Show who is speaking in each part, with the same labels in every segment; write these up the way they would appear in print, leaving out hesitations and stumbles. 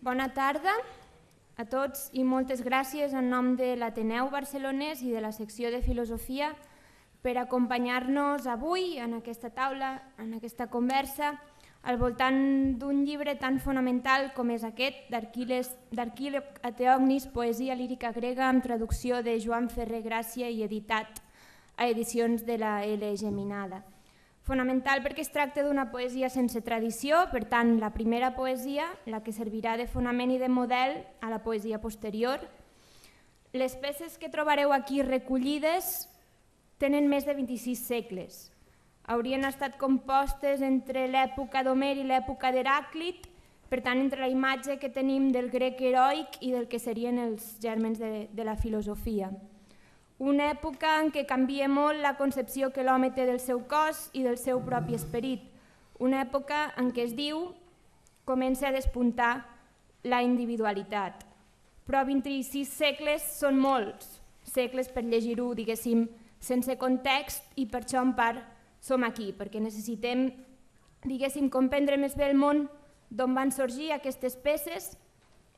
Speaker 1: Bona tarda a tots i moltes gràcies en nom de l'Ateneu Barcelonès i de la secció de Filosofia per acompanyar-nos avui en aquesta taula, en aquesta conversa, al voltant d'un llibre tan fonamental com és aquest, d'Arquíleg a Teognis, poesia lírica grega amb traducció de Joan Ferrer Gràcia i editat a edicions de la L. Geminada. Fonamental perquè es tracta d'una poesia sense tradició, per tant, la primera poesia, la que servirà de fonament i de model a la poesia posterior. Les peces que trobareu aquí recollides tenen més de 26 segles. Haurien estat compostes entre l'època d'Homer i l'època d'Heràclit, per tant, entre la imatge que tenim del grec heroic i del que serien els gèrmens de la filosofia. Una època en què canvia molt la concepció que l'home té del seu cos i del seu propi esperit. Una època en què es diu comença a despuntar la individualitat. Però 26 segles són molts segles per llegir-ho, diguéssim, sense context, i per això en part som aquí, perquè necessitem, diguéssim, comprendre més bé el món d'on van sorgir aquestes peces,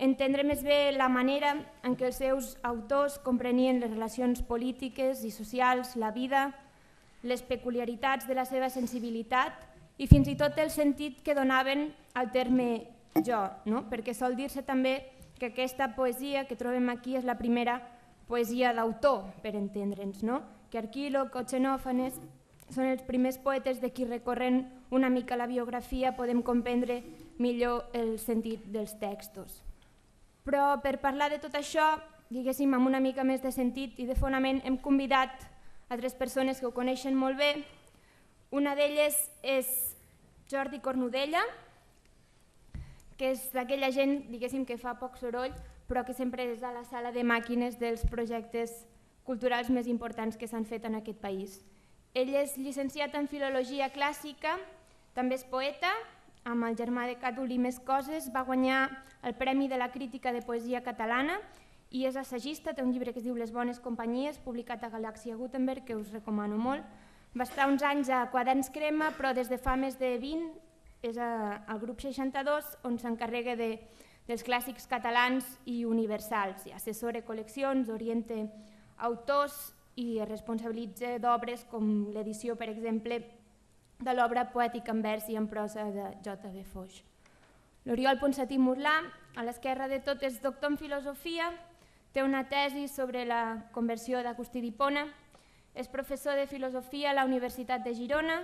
Speaker 1: entendre més bé la manera en què els seus autors comprenien les relacions polítiques i socials, la vida, les peculiaritats de la seva sensibilitat i fins i tot el sentit que donaven al terme jo, no? Perquè sol dir-se també que aquesta poesia que trobem aquí és la primera poesia d'autor, per entendre'ns, no? Que Arquíloc o Xenòfanes són els primers poetes de qui recorrent una mica la biografia podem comprendre millor el sentit dels textos. Però per parlar de tot això, diguéssim, amb una mica més de sentit i de fonament, hem convidat altres persones que ho coneixen molt bé. Una d'elles és Jordi Cornudella, que és d'aquella gent, diguéssim, que fa poc soroll, però que sempre és a la sala de màquines dels projectes culturals més importants que s'han fet en aquest país. Ell és llicenciat en Filologia Clàssica, també és poeta, amb el germà de Càtol i més coses, va guanyar el Premi de la Crítica de Poesia Catalana i és assagista, té un llibre que es diu Les bones companyies, publicat a Galàxia Gutenberg, que us recomano molt. Va estar uns anys a Quaderns Crema, però des de fa més de 20 és al grup 62, on s'encarrega dels clàssics catalans i universals. Assessora col·leccions, orienta autors i es responsabilitza d'obres com l'edició, per exemple, de l'obra Poètica en vers i en prosa de J.B. Foix. L'Oriol Ponsatí Morlà, a l'esquerra de tot, és doctor en filosofia, té una tesi sobre la conversió d'Agustí d'Hipona, és professor de filosofia a la Universitat de Girona,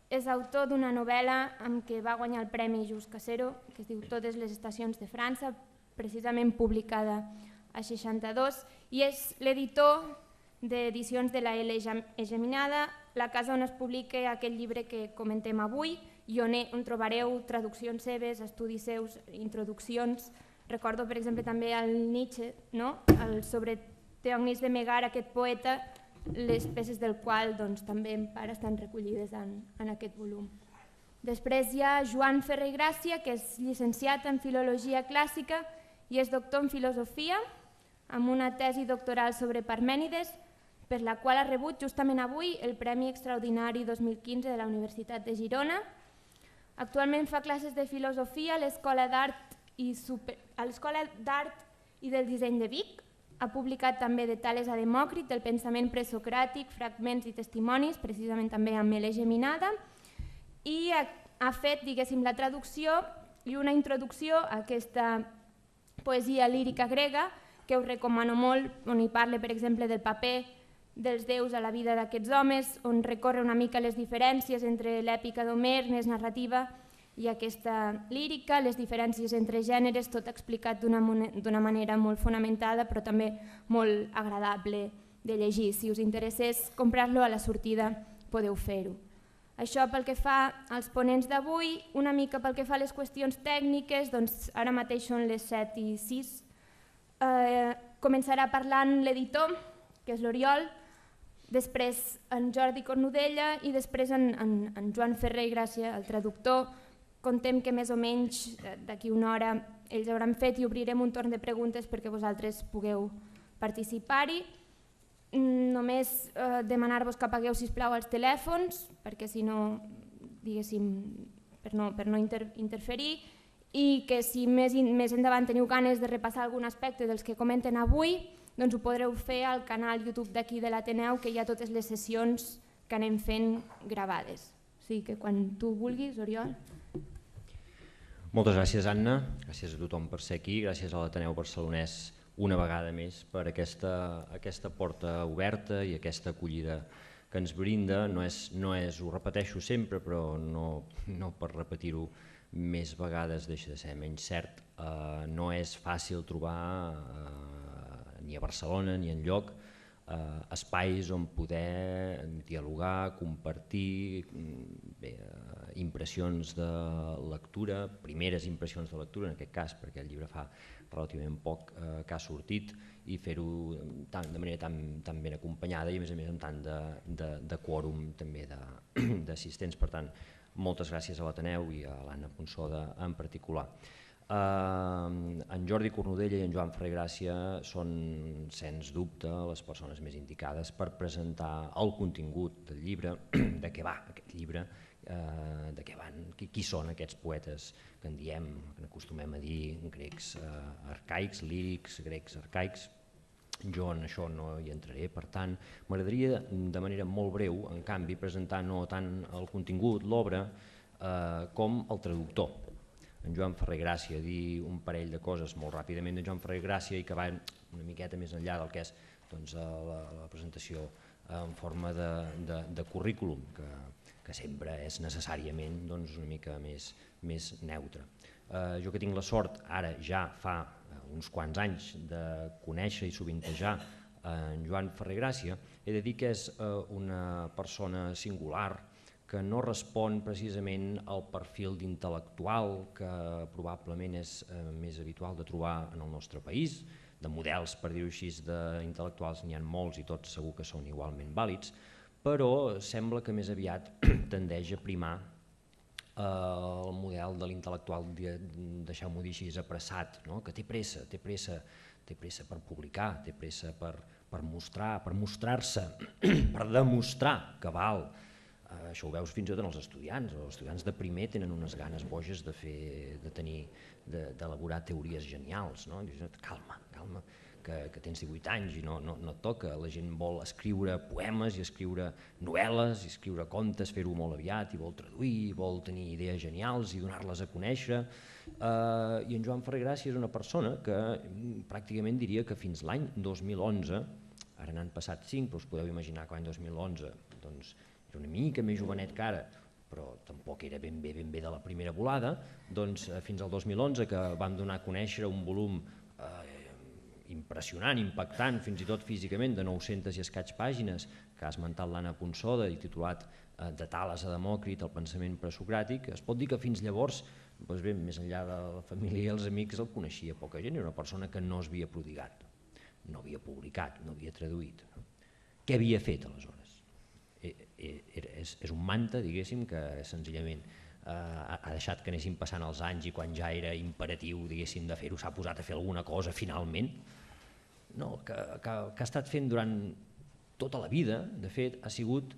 Speaker 1: és autor d'una novel·la amb què va guanyar el Premi Just Casero, que es diu Totes les estacions de França, precisament publicada a 62, i és l'editor d'edicions de la L. Geminada, la casa on es publica aquest llibre que comentem avui i on trobareu traduccions seves, estudis seus, introduccions. Recordo, per exemple, també el Nietzsche, sobre Teognis de Megar, aquest poeta, les peces del qual també en part estan recollides en aquest volum. Després hi ha Joan Ferrer Gràcia, que és llicenciat en Filologia Clàssica i és doctor en Filosofia, amb una tesi doctoral sobre Parmènides, per la qual ha rebut justament avui el Premi Extraordinari 2015 de la Universitat de Girona. Actualment fa classes de filosofia a l'Escola d'Art i del Disseny de Vic. Ha publicat també de Tales a Demòcrit, el pensament presocràtic, fragments i testimonis, precisament també amb L. Geminada, i ha fet, diguéssim, la traducció i una introducció a aquesta poesia lírica grega que us recomano molt, on hi parla, per exemple, del paper dels déus a la vida d'aquests homes, on recorre una mica les diferències entre l'èpica d'Homer, més narrativa, i aquesta lírica, les diferències entre gèneres, tot explicat d'una manera molt fonamentada, però també molt agradable de llegir. Si us interessés comprar-lo a la sortida, podeu fer-ho. Això pel que fa als ponents d'avui, una mica pel que fa a les qüestions tècniques, doncs ara mateix són les 7:06. Començarà parlant l'editor, que és l'Oriol, després en Jordi Cornudella i després en Joan Ferrer Gràcia, el traductor. Contem que més o menys d'aquí una hora ells hauran fet i obrirem un torn de preguntes perquè vosaltres pugueu participar-hi. Només demanar-vos que apagueu, sisplau, els telèfons, perquè si no, diguéssim, per no interferir, i que si més endavant teniu ganes de repassar algun aspecte dels que comenten avui, doncs ho podreu fer al canal YouTube d'aquí de l'Ateneu, que hi ha totes les sessions que anem fent gravades. O sigui que quan tu vulguis, Oriol.
Speaker 2: Moltes gràcies, Anna, gràcies a tothom per ser aquí, gràcies a l'Ateneu Barcelonès una vegada més per aquesta porta oberta i aquesta acollida que ens brinda. No és, ho repeteixo sempre, però no per repetir-ho més vegades deixa de ser menys cert. No és fàcil trobar ni a Barcelona ni enlloc espais on poder dialogar, compartir impressions de lectura, primeres impressions de lectura en aquest cas, perquè el llibre fa relativament poc que ha sortit, i fer-ho de manera tan ben acompanyada i a més amb tant de quòrum també d'assistents. Per tant, moltes gràcies a l'Ateneu i a l'Anna Ponsoda en particular. En Jordi Cornudella i en Joan Ferrer Gràcia són, sens dubte, les persones més indicades per presentar el contingut del llibre, de què va aquest llibre, de què van, qui són aquests poetes que en diem, que acostumem a dir grecs arcaics, lírics, grecs arcaics. Jo en això no hi entraré, per tant, m'agradaria de manera molt breu, en canvi, presentar no tant el contingut, l'obra, com el traductor. En Joan Ferrer Gràcia, dir un parell de coses molt ràpidament de Joan Ferrer Gràcia i que van una miqueta més enllà del que és la presentació en forma de currículum, que sempre és necessàriament una mica més neutre. Jo que tinc la sort, ara ja fa uns quants anys, de conèixer i sovintejar en Joan Ferrer Gràcia, he de dir que és una persona singular, que no respon precisament al perfil d'intel·lectual que probablement és més habitual de trobar en el nostre país. De models, per dir-ho així, d'intel·lectuals n'hi ha molts i tots segur que són igualment vàlids, però sembla que més aviat tendeix a primar el model de l'intel·lectual, deixeu-m'ho dir així, apressat, que té pressa per publicar, té pressa per mostrar-se, per demostrar que val. Això ho veus fins i tot en els estudiants de primer tenen unes ganes boges d'elaborar teories genials. Calma, que tens 18 anys i no et toca. La gent vol escriure poemes i escriure novel·les i escriure contes, fer-ho molt aviat, i vol traduir, vol tenir idees genials i donar-les a conèixer. I en Joan Ferrer Gràcia és una persona que pràcticament diria que fins l'any 2011, ara n'han passat 5, però us podeu imaginar que l'any 2011 era una mica més jovenet que ara, però tampoc era ben bé de la primera volada, doncs fins al 2011, que vam donar a conèixer un volum impressionant, impactant, fins i tot físicament, de 900 i escaig pàgines, que ha esmentat l'Anna Ponsoda i titulat De Tales a Demòcrit, el pensament presocràtic. Es pot dir que fins llavors, més enllà de la família i els amics, el coneixia poca gent, era una persona que no es havia prodigat, no havia publicat, no havia traduït. Què havia fet aleshores? És un manta, diguéssim, que senzillament ha deixat que anessin passant els anys i quan ja era imperatiu, diguéssim, de fer-ho, s'ha posat a fer alguna cosa finalment. No, que ha estat fent durant tota la vida, de fet, ha sigut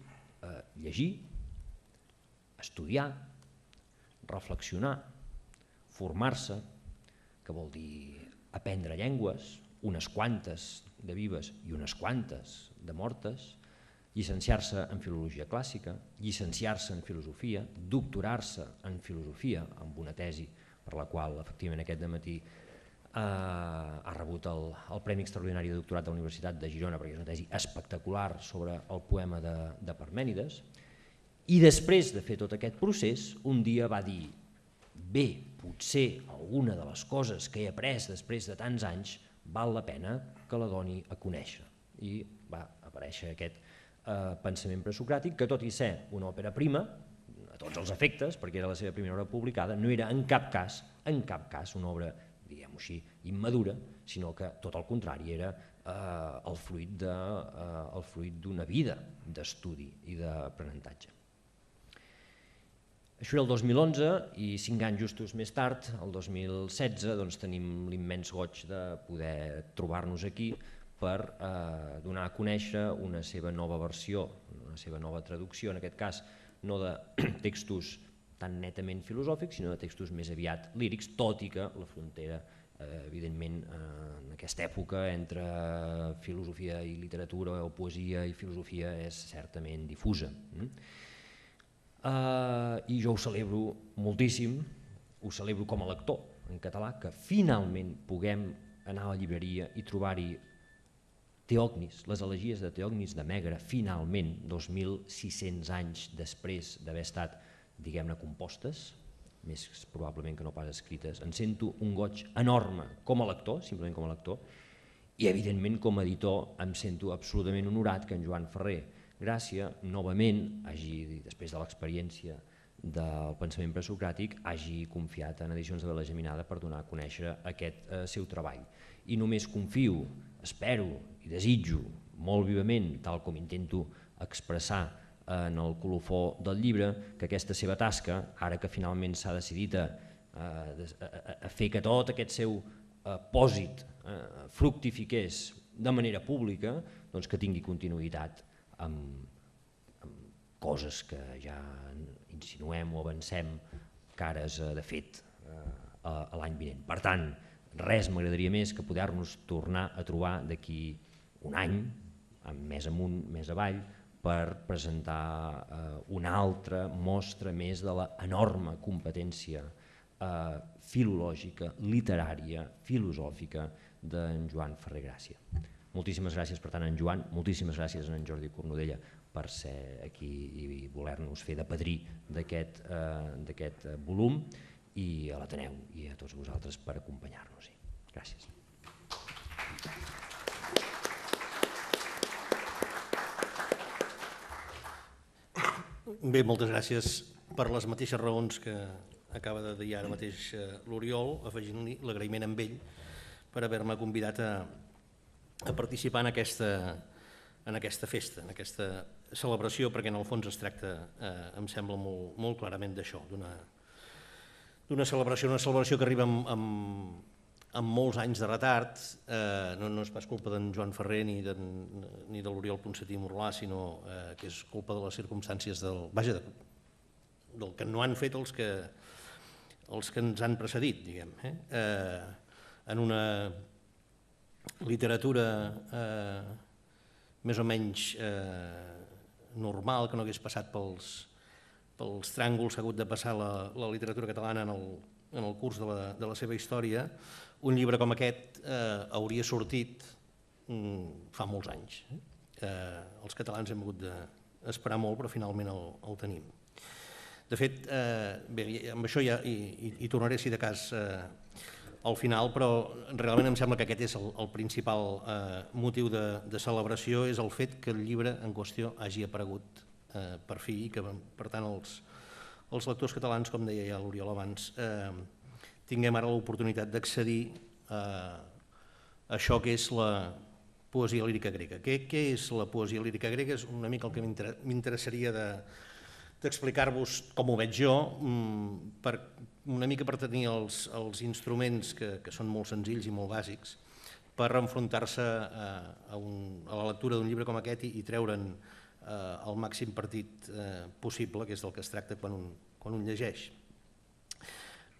Speaker 2: llegir, estudiar, reflexionar, formar-se, que vol dir aprendre llengües, unes quantes de vives i unes quantes de mortes, llicenciar-se en filologia clàssica, llicenciar-se en filosofia, doctorar-se en filosofia, amb una tesi per la qual efectivament aquest dematí ha rebut el Premi Extraordinari de Doctorat de la Universitat de Girona, perquè és una tesi espectacular sobre el poema de Parmènides, i després de fer tot aquest procés, un dia va dir: bé, potser alguna de les coses que he après després de tants anys val la pena que la doni a conèixer. I va aparèixer aquest pensament presocràtic, que tot i ser una òpera prima, a tots els efectes, perquè era la seva primera obra publicada, no era en cap cas una obra, diguem-ho així, immadura, sinó que tot el contrari, era el fruit d'una vida d'estudi i d'aprenentatge. Això era el 2011 i 5 anys justos més tard, el 2016, tenim l'immens goig de poder trobar-nos aquí per donar a conèixer una seva nova versió, una seva nova traducció, en aquest cas no de textos tan netament filosòfics, sinó de textos més aviat lírics, tot i que la frontera, evidentment, en aquesta època entre filosofia i literatura o poesia i filosofia és certament difusa. I jo ho celebro moltíssim, ho celebro com a lector en català, que finalment puguem anar a la llibreria i trobar-hi Teògnis, les elegies de Teògnis de Megre, finalment, 2.600 anys després d'haver estat, diguem-ne, compostes, més probablement que no pas escrites. En sento un goig enorme com a lector, simplement com a lector, i evidentment com a editor em sento absolutament honorat que en Joan Ferrer Gràcia, novament, després de l'experiència del pensament presocràtic, hagi confiat en Edicions de la Geminada per donar a conèixer aquest seu treball. I només confio, espero i desitjo molt vivament, tal com intento expressar en el colofó del llibre, que aquesta seva tasca, ara que finalment s'ha decidit a fer que tot aquest seu pòsit fructifiqués de manera pública, doncs que tingui continuïtat amb coses que ja insinuem o avancem cares de fet a l'any vinent. Per tant, res m'agradaria més que poder-nos tornar a trobar d'aquí un any, més amunt, més avall, per presentar una altra mostra més de l'enorme competència filològica, literària, filosòfica d'en Joan Ferrer Gràcia. Moltíssimes gràcies per tant a en Joan, moltíssimes gràcies a en Jordi Cornudella per ser aquí i voler-nos fer de padrí d'aquest volum, i a l'Ateneu i a tots vosaltres per acompanyar-nos-hi. Gràcies.
Speaker 3: Bé, moltes gràcies per les mateixes raons que acaba de dir ara mateix l'Oriol, afegint-li l'agraïment amb ell per haver-me convidat a participar en aquesta festa, en aquesta celebració, perquè en el fons es tracta, em sembla molt clarament d'això, d'una celebració que arriba amb molts anys de retard, no és pas culpa d'en Joan Ferrer ni de l'Oriol Ponsatí Morlà, sinó que és culpa de les circumstàncies del que no han fet els que ens han precedit, diguem. En una literatura més o menys normal, que no hagués passat pels tràngols que ha hagut de passar la literatura catalana en el curs de la seva història, un llibre com aquest hauria sortit fa molts anys. Els catalans hem hagut d'esperar molt, però finalment el tenim. De fet, amb això ja hi tornaré, si de cas, al final, però realment em sembla que aquest és el principal motiu de celebració, és el fet que el llibre en qüestió hagi aparegut per fi, i que, per tant, els lectors catalans, com deia ja l'Oriol abans, tinguem ara l'oportunitat d'accedir a això que és la poesia lírica grega. Què és la poesia lírica grega? És una mica el que m'interessaria d'explicar-vos com ho veig jo, una mica per tenir els instruments que són molt senzills i molt bàsics per enfrontar-se a la lectura d'un llibre com aquest i treure'n el màxim partit possible, que és del que es tracta quan un llegeix.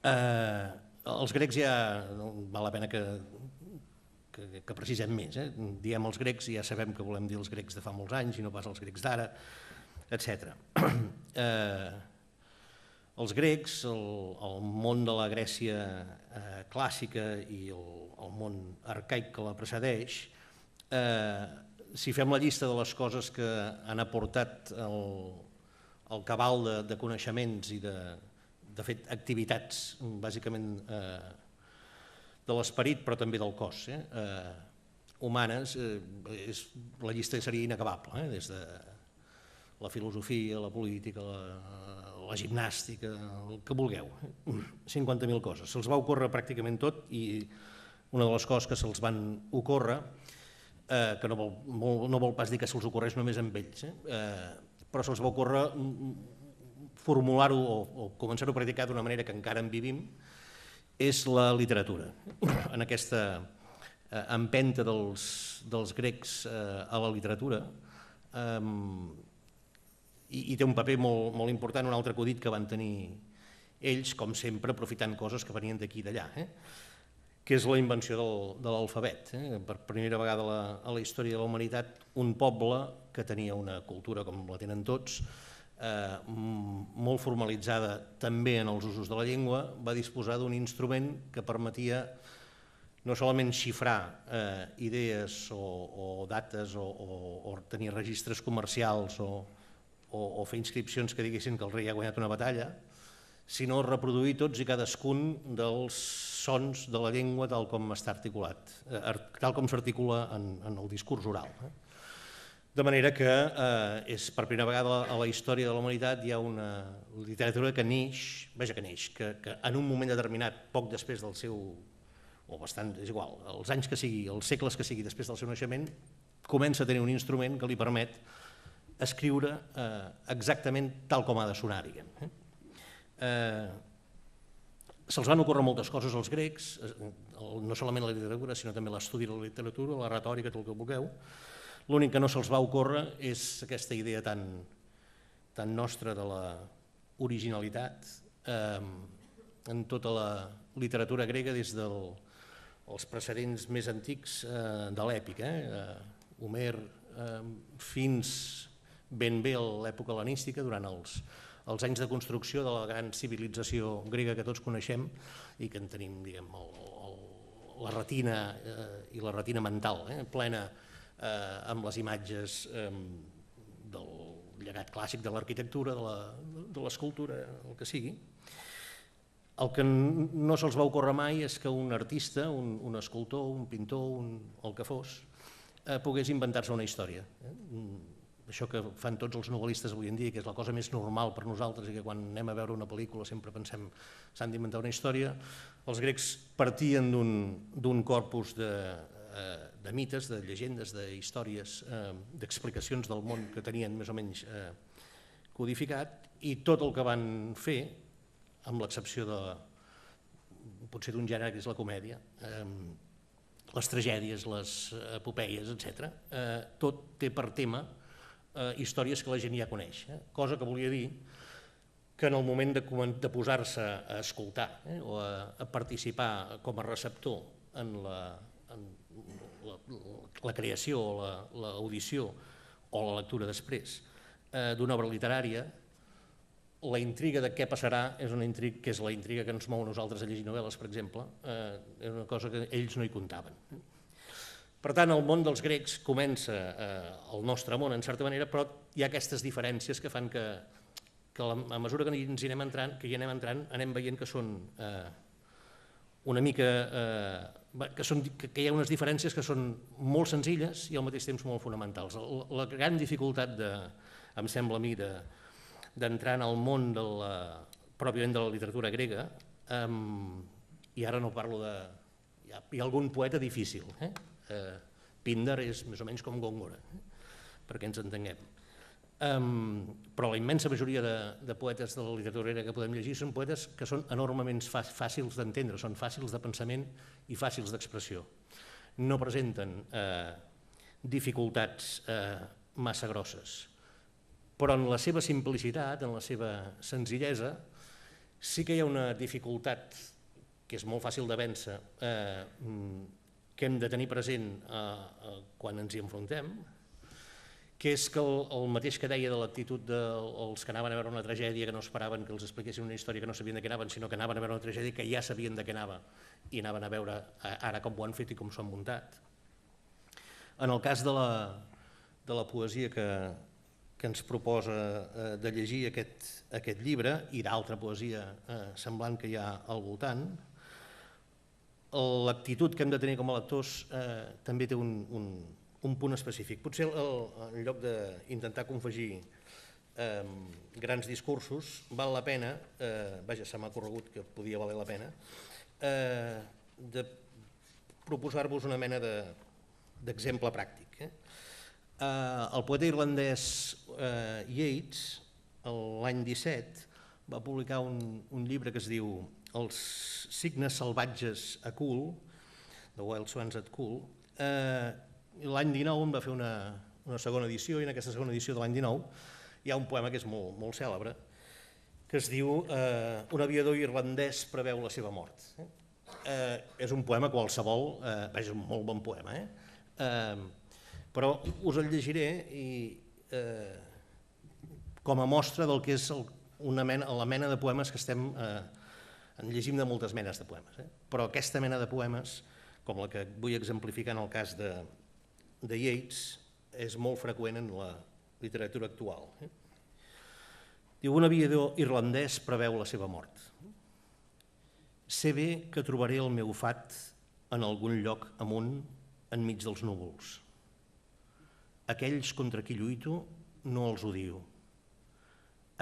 Speaker 3: Els grecs ja val la pena que precisem més. Diem els grecs i ja sabem que volem dir els grecs de fa molts anys i no pas els grecs d'ara, etc. Els grecs, el món de la Grècia clàssica i el món arcaic que la precedeix, si fem la llista de les coses que han aportat el cabal de coneixements i de fet activitats bàsicament de l'esperit però també del cos humanes, la llista seria inacabable, des de la filosofia, la política, la gimnàstica, el que vulgueu, 50.000 coses. Se'ls va ocórrer pràcticament tot i una de les coses que se'ls van ocórrer, que no vol pas dir que se'ls ocorreix només amb ells, però se'ls va ocórrer formular-ho o començar-ho a practicar d'una manera que encara en vivim, és la literatura. En aquesta empenta dels grecs a la literatura i té un paper molt important, un altre acudit que van tenir ells, com sempre, aprofitant coses que venien d'aquí i d'allà, que és la invenció de l'alfabet. Per primera vegada a la història de la humanitat, un poble que tenia una cultura com la tenen tots, molt formalitzada també en els usos de la llengua, va disposar d'un instrument que permetia no solament xifrar idees o dates o tenir registres comercials o fer inscripcions que diguessin que el rei ha guanyat una batalla, sinó reproduir tots i cadascun dels sons de la llengua tal com està articulat, tal com s'articula en el discurs oral. De manera que és per primera vegada a la història de la humanitat hi ha una literatura que neix, que en un moment determinat, poc després del seu, o bastant, és igual, els anys que sigui, els segles que sigui després del seu naixement, comença a tenir un instrument que li permet escriure exactament tal com ha de sonar, diguem. Se'ls van ocórrer moltes coses als grecs, no solament la literatura, sinó també l'estudi de la literatura, la retòrica, tot el que vulgueu. L'únic que no se'ls va ocórrer és aquesta idea tan nostra de la originalitat en tota la literatura grega des dels precedents més antics de l'èpic, Homer fins ben bé a l'època hel·lenística, durant els anys de construcció de la gran civilització grega que tots coneixem i que en tenim, diguem, la retina i la retina mental plena amb les imatges del llegat clàssic de l'arquitectura, de l'escultura, el que sigui. El que no se'ls va ocórrer mai és que un artista, un escultor, un pintor, el que fos, pogués inventar-se una història. Això que fan tots els novel·listes avui en dia, que és la cosa més normal per nosaltres i que quan anem a veure una pel·lícula sempre pensem s'han d'inventar una història, els grecs partien d'un corpus de mites, de llegendes, d'històries, d'explicacions del món que tenien més o menys codificat, i tot el que van fer, amb l'excepció potser d'un gènere que és la comèdia, les tragèdies, les epopeies, etc., tot té per tema històries que la gent ja coneix, cosa que volia dir que en el moment de posar-se a escoltar o a participar com a receptor en la creació o l'audició o la lectura després d'una obra literària, la intriga de què passarà és una intriga que és la intriga que ens mou a nosaltres a llegir novel·les, per exemple, és una cosa que ells no hi comptaven. Per tant, el món dels grecs comença el nostre món, en certa manera, però hi ha aquestes diferències que fan que a mesura que hi anem entrant, anem veient que són una mica... que hi ha unes diferències que són molt senzilles i al mateix temps molt fonamentals. La gran dificultat, em sembla a mi, d'entrar en el món pròpiament de la literatura grega, i ara no parlo de... Hi ha algun poeta difícil, Píndar és més o menys com Góngora, perquè ens entenguem. Però la immensa majoria de poetes de la literatura grega que podem llegir són poetes que són enormement fàcils d'entendre, són fàcils de pensament i fàcils d'expressió. No presenten dificultats massa grosses, però en la seva simplicitat, en la seva senzillesa, sí que hi ha una dificultat que és molt fàcil de vèncer, que hem de tenir present quan ens hi enfrontem, que és que el mateix que deia de l'actitud dels que anaven a veure una tragèdia que no esperaven que els expliquessin una història que no sabien de què anaven, sinó que anaven a veure una tragèdia que ja sabien de què anava i anaven a veure ara com ho han fet i com s'ho han muntat. En el cas de la poesia que ens proposa de llegir aquest llibre i d'altra poesia semblant que hi ha al voltant, l'actitud que hem de tenir com a lectors també té un punt específic. Potser en lloc d'intentar confegir grans discursos, val la pena, se m'ha corregut que podia valer la pena, de proposar-vos una mena d'exemple pràctic. El poeta irlandès Yeats, l'any 17, va publicar un llibre que es diu Els signes salvatges a Cool, The Wild Swans at Cool. L'any 19 en va fer una segona edició, i en aquesta segona edició de l'any 19 hi ha un poema que és molt cèlebre, que es diu Un aviador irlandès preveu la seva mort. És un poema qualsevol, és un molt bon poema, però us el llegiré com a mostra del que és la mena de poemes que en llegim de moltes menes de poemes, però aquesta mena de poemes, com la que vull exemplificar en el cas de Yeats, és molt freqüent en la literatura actual. Diu, un aviador irlandès preveu la seva mort. Sé bé que trobaré el meu fat en algun lloc amunt enmig dels núvols. Aquells contra qui lluito no els odio.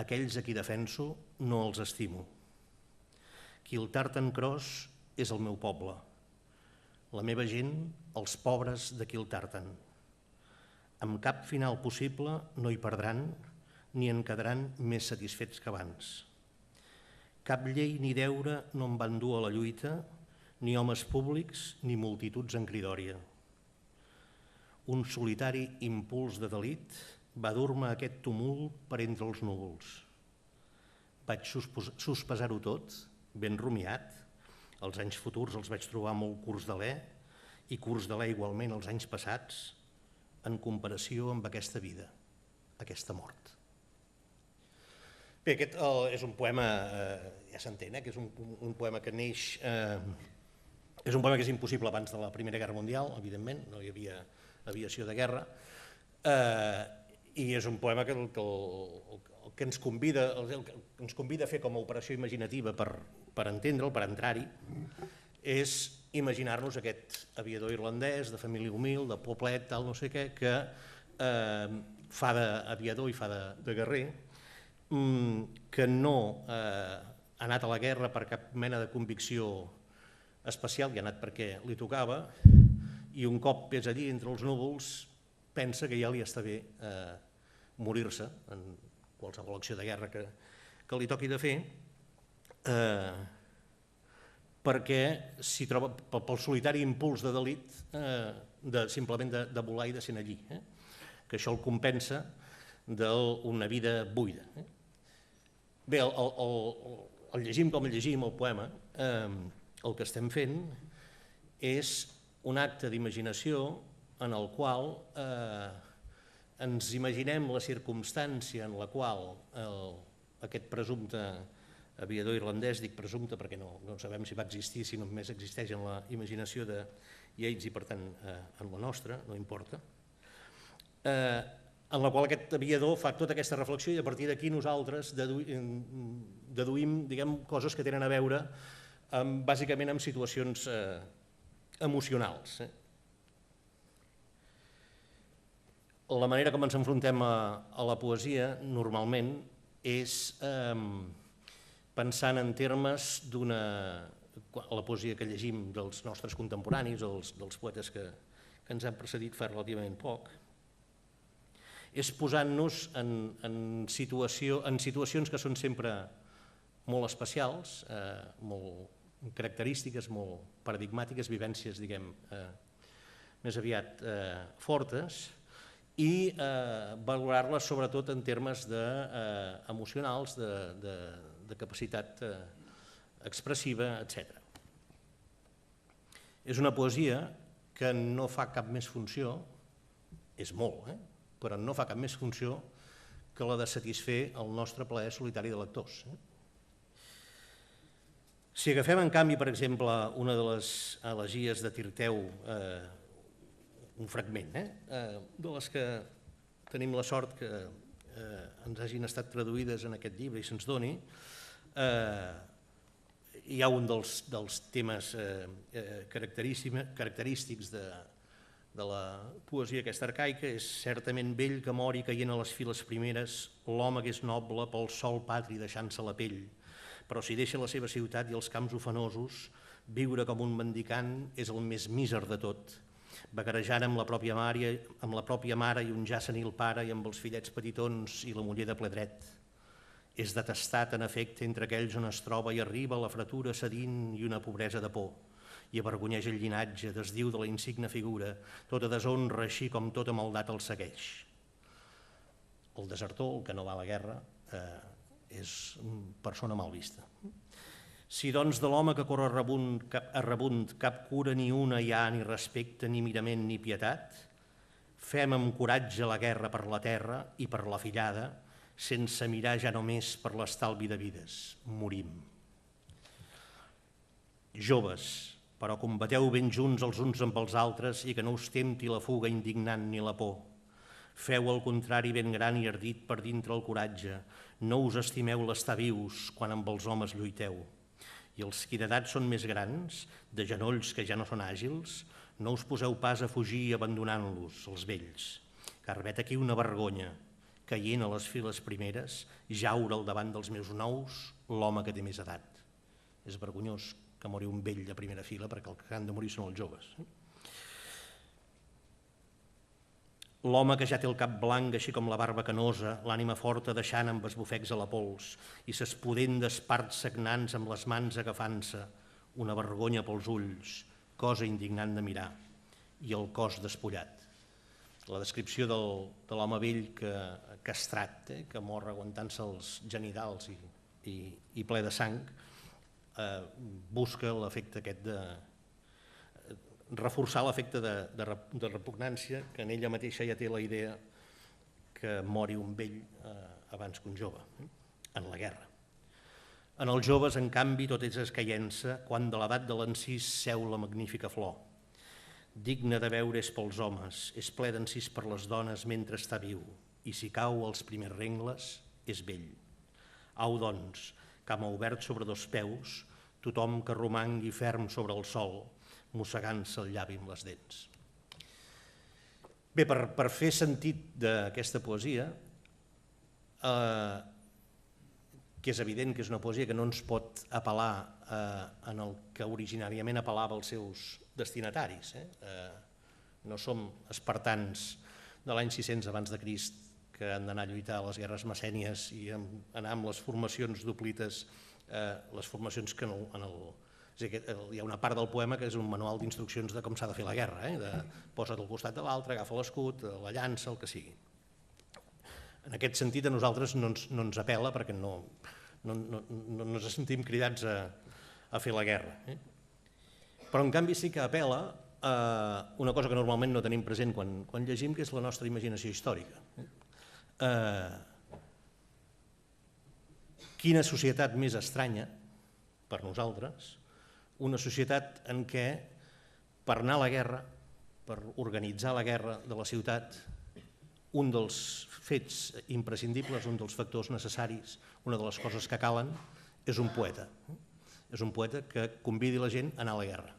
Speaker 3: Aquells a qui defenso no els estimo. Kiltartan Cross és el meu poble. La meva gent, els pobres de Kiltartan. Amb cap final possible no hi perdran ni en quedaran més satisfets que abans. Cap llei ni deure no em van dur a la lluita, ni homes públics ni multituds en cridòria. Un solitari impuls de delit va dur-me aquest tumult per entre els núvols. Vaig sospesar-ho tot, ben rumiat. Els anys futurs els vaig trobar molt curts d'alè i curts d'alè igualment els anys passats en comparació amb aquesta vida, aquesta mort. Bé, aquest és un poema, ja s'entén, que és un poema que neix... És un poema que és impossible abans de la Primera Guerra Mundial, evidentment, no hi havia aviació de guerra, i és un poema que el que ens convida a fer com a operació imaginativa per entendre'l, per entrar-hi, és imaginar-nos aquest aviador irlandès, de família humil, de poblet, tal, no sé què, que fa d'aviador i fa de guerrer, que no ha anat a la guerra per cap mena de convicció especial, i ha anat perquè li tocava, i un cop és allí entre els núvols pensa que ja li està bé morir-se en qualsevol acció de guerra que li toqui de fer, perquè s'hi troba pel solitari impuls de delit simplement de volar i de ser allí, que això el compensa d'una vida buida. Bé, el llegim com el llegim, el poema, el que estem fent és un acte d'imaginació en el qual ens imaginem la circumstància en la qual aquest presumpte aviador irlandès, dic presumpte perquè no sabem si va existir, si només existeix en la imaginació de Yeats i per tant en la nostra, no importa, en la qual aquest aviador fa tota aquesta reflexió i a partir d'aquí nosaltres deduïm coses que tenen a veure bàsicament amb situacions emocionals. La manera com ens enfrontem a la poesia normalment és pensant en termes la poesia que llegim dels nostres contemporanis o dels poetes que ens han precedit fa relativament poc, és posant-nos en situacions que són sempre molt especials, molt característiques, molt paradigmàtiques, vivències, més aviat fortes, i valorar-les sobretot en termes emocionals, de capacitat expressiva, etc. És una poesia que no fa cap més funció, és molt, però no fa cap més funció que la de satisfer el nostre plaer solitari de lectors. Si agafem, en canvi, per exemple, una de les elegies de Tirteu, un fragment, de les que tenim la sort que ens hagin estat traduïdes en aquest llibre i se'ns doni, hi ha un dels temes característics de la poesia aquesta arcaica, és certament vell que mori caient a les files primeres, l'home que és noble pel sol patri deixant-se la pell, però si deixa la seva ciutat i els camps ufanosos, viure com un mendicant és el més míser de tot, vagarejant amb la pròpia mare i un ja senil pare i amb els fillets petitons i la muller de ple dret. És detestat en efecte entre aquells on es troba i arriba la fretura cedint i una pobresa de por, i avergonyeix el llinatge, desdiu de la insigne figura, tota deshonra així com tota maldat el segueix. el desertor, el que no va a la guerra, és persona mal vista. Si doncs de l'home que corre a rebunt cap cura ni una hi ha, ni respecte, ni mirament, ni pietat, fem amb coratge la guerra per la terra i per la fillada, sense mirar ja només per l'estalvi de vides. Morim. Joves, però combateu ben junts els uns amb els altres i que no us tempti la fuga indignant ni la por. Feu el contrari ben gran i ardit per dintre el coratge. No us estimeu l'estar vius quan amb els homes lluiteu. I els qui d'edat són més grans, de genolls que ja no són àgils, no us poseu pas a fugir abandonant-los, els vells. Car vet aquí una vergonya, caient a les files primeres, jaure al davant dels meus nous l'home que té més edat. És vergonyós que mori un vell a primera fila perquè el que han de morir són els joves. L'home que ja té el cap blanc, així com la barba canosa, l'ànima forta deixant amb esbufecs a la pols i s'espodent d'esparts sagnants amb les mans agafant-se, una vergonya pels ulls, cosa indignant de mirar, i el cos despullat. La descripció de l'home vell castrat, que mor aguantant-se els genitals i ple de sang, busca l'efecte aquest de reforçar l'efecte de repugnància, que en ella mateixa ja té la idea que mori un vell abans que un jove, en la guerra. En els joves, en canvi, tot és escaient-se quan de l'edat de l'encís seu la magnífica flor. Digne de veure és pels homes, és ple d'encís per les dones mentre està viu, i si cau als primers rengles, és vell. Au, doncs, cama obert sobre dos peus, tothom que romangui ferm sobre el sol, mossegant-se el llavi amb les dents. Bé, per fer sentit d'aquesta poesia, que és evident que és una poesia que no ens pot apel·lar en el que originàriament apel·lava als seus destinataris. No som espartans de l'any 600 abans de Crist que han d'anar a lluitar a les guerres messènies i anar amb les formacions duplites, les formacions que hi ha una part del poema que és un manual d'instruccions de com s'ha de fer la guerra, posa't al costat de l'altre, agafa l'escut, la llança, el que sigui. En aquest sentit a nosaltres no ens apel·la perquè no ens sentim cridats a fer la guerra. Però en canvi sí que apel·la a una cosa que normalment no tenim present quan llegim, que és la nostra imaginació històrica. Quina societat més estranya per nosaltres, una societat en què per anar a la guerra, per organitzar la guerra de la ciutat, un dels fets imprescindibles, un dels factors necessaris, una de les coses que calen, és un poeta. És un poeta que convidi la gent a anar a la guerra.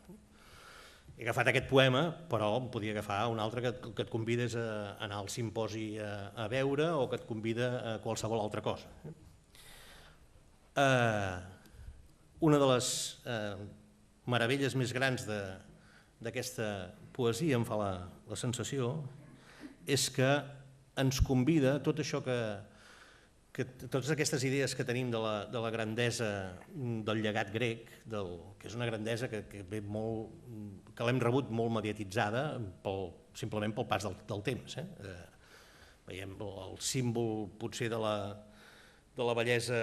Speaker 3: He agafat aquest poema, però em podia agafar un altre que et convides a anar al simposi a veure o que et convida a qualsevol altra cosa. Una de les meravelles més grans d'aquesta poesia, em fa la sensació, és que ens convida tot això totes aquestes idees que tenim de la grandesa del llegat grec, que és una grandesa que l'hem rebut molt mediatitzada simplement pel pas del temps. Veiem el símbol potser de la bellesa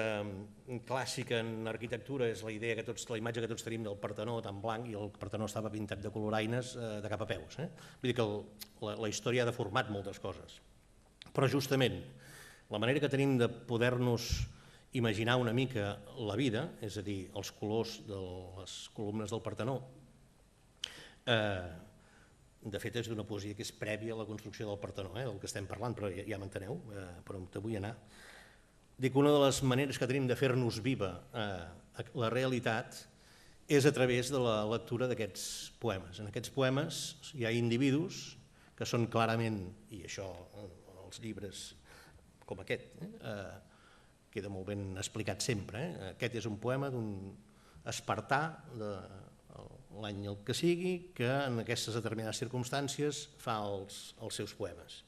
Speaker 3: clàssica en arquitectura és la imatge que tots tenim del Partenó tan blanc, i el Partenó estava pintat de coloraines de cap a peus. Vull dir que la història ha deformat moltes coses. Però justament la manera que tenim de poder-nos imaginar una mica la vida, és a dir, els colors de les columnes del Partenó, de fet és d'una poesia que és prèvia a la construcció del Partenó, del que estem parlant, però ja m'enteneu per on vull anar. Dic, una de les maneres que tenim de fer-nos viva la realitat és a través de la lectura d'aquests poemes. En aquests poemes hi ha individus que són clarament, i això els llibres com aquest queda molt ben explicat sempre, aquest és un poema d'un espartà de l'any el que sigui, que en aquestes determinades circumstàncies fa els seus poemes.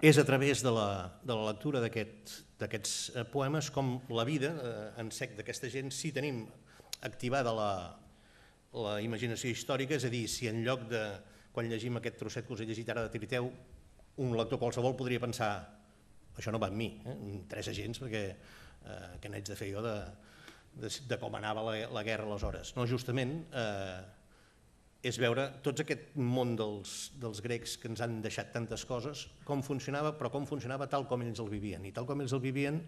Speaker 3: És a través de la lectura d'aquests poemes com la vida en sec d'aquesta gent, si tenim activada la imaginació històrica, és a dir, si en lloc de, quan llegim aquest trosset que us he llegit ara de Tiriteu, un lector qualsevol podria pensar això no va amb mi, 3 agents, perquè què n'haig de fer jo de com anava la guerra aleshores. No, justament és veure tots aquest món dels grecs que ens han deixat tantes coses, com funcionava, però com funcionava tal com ells el vivien. I tal com ells el vivien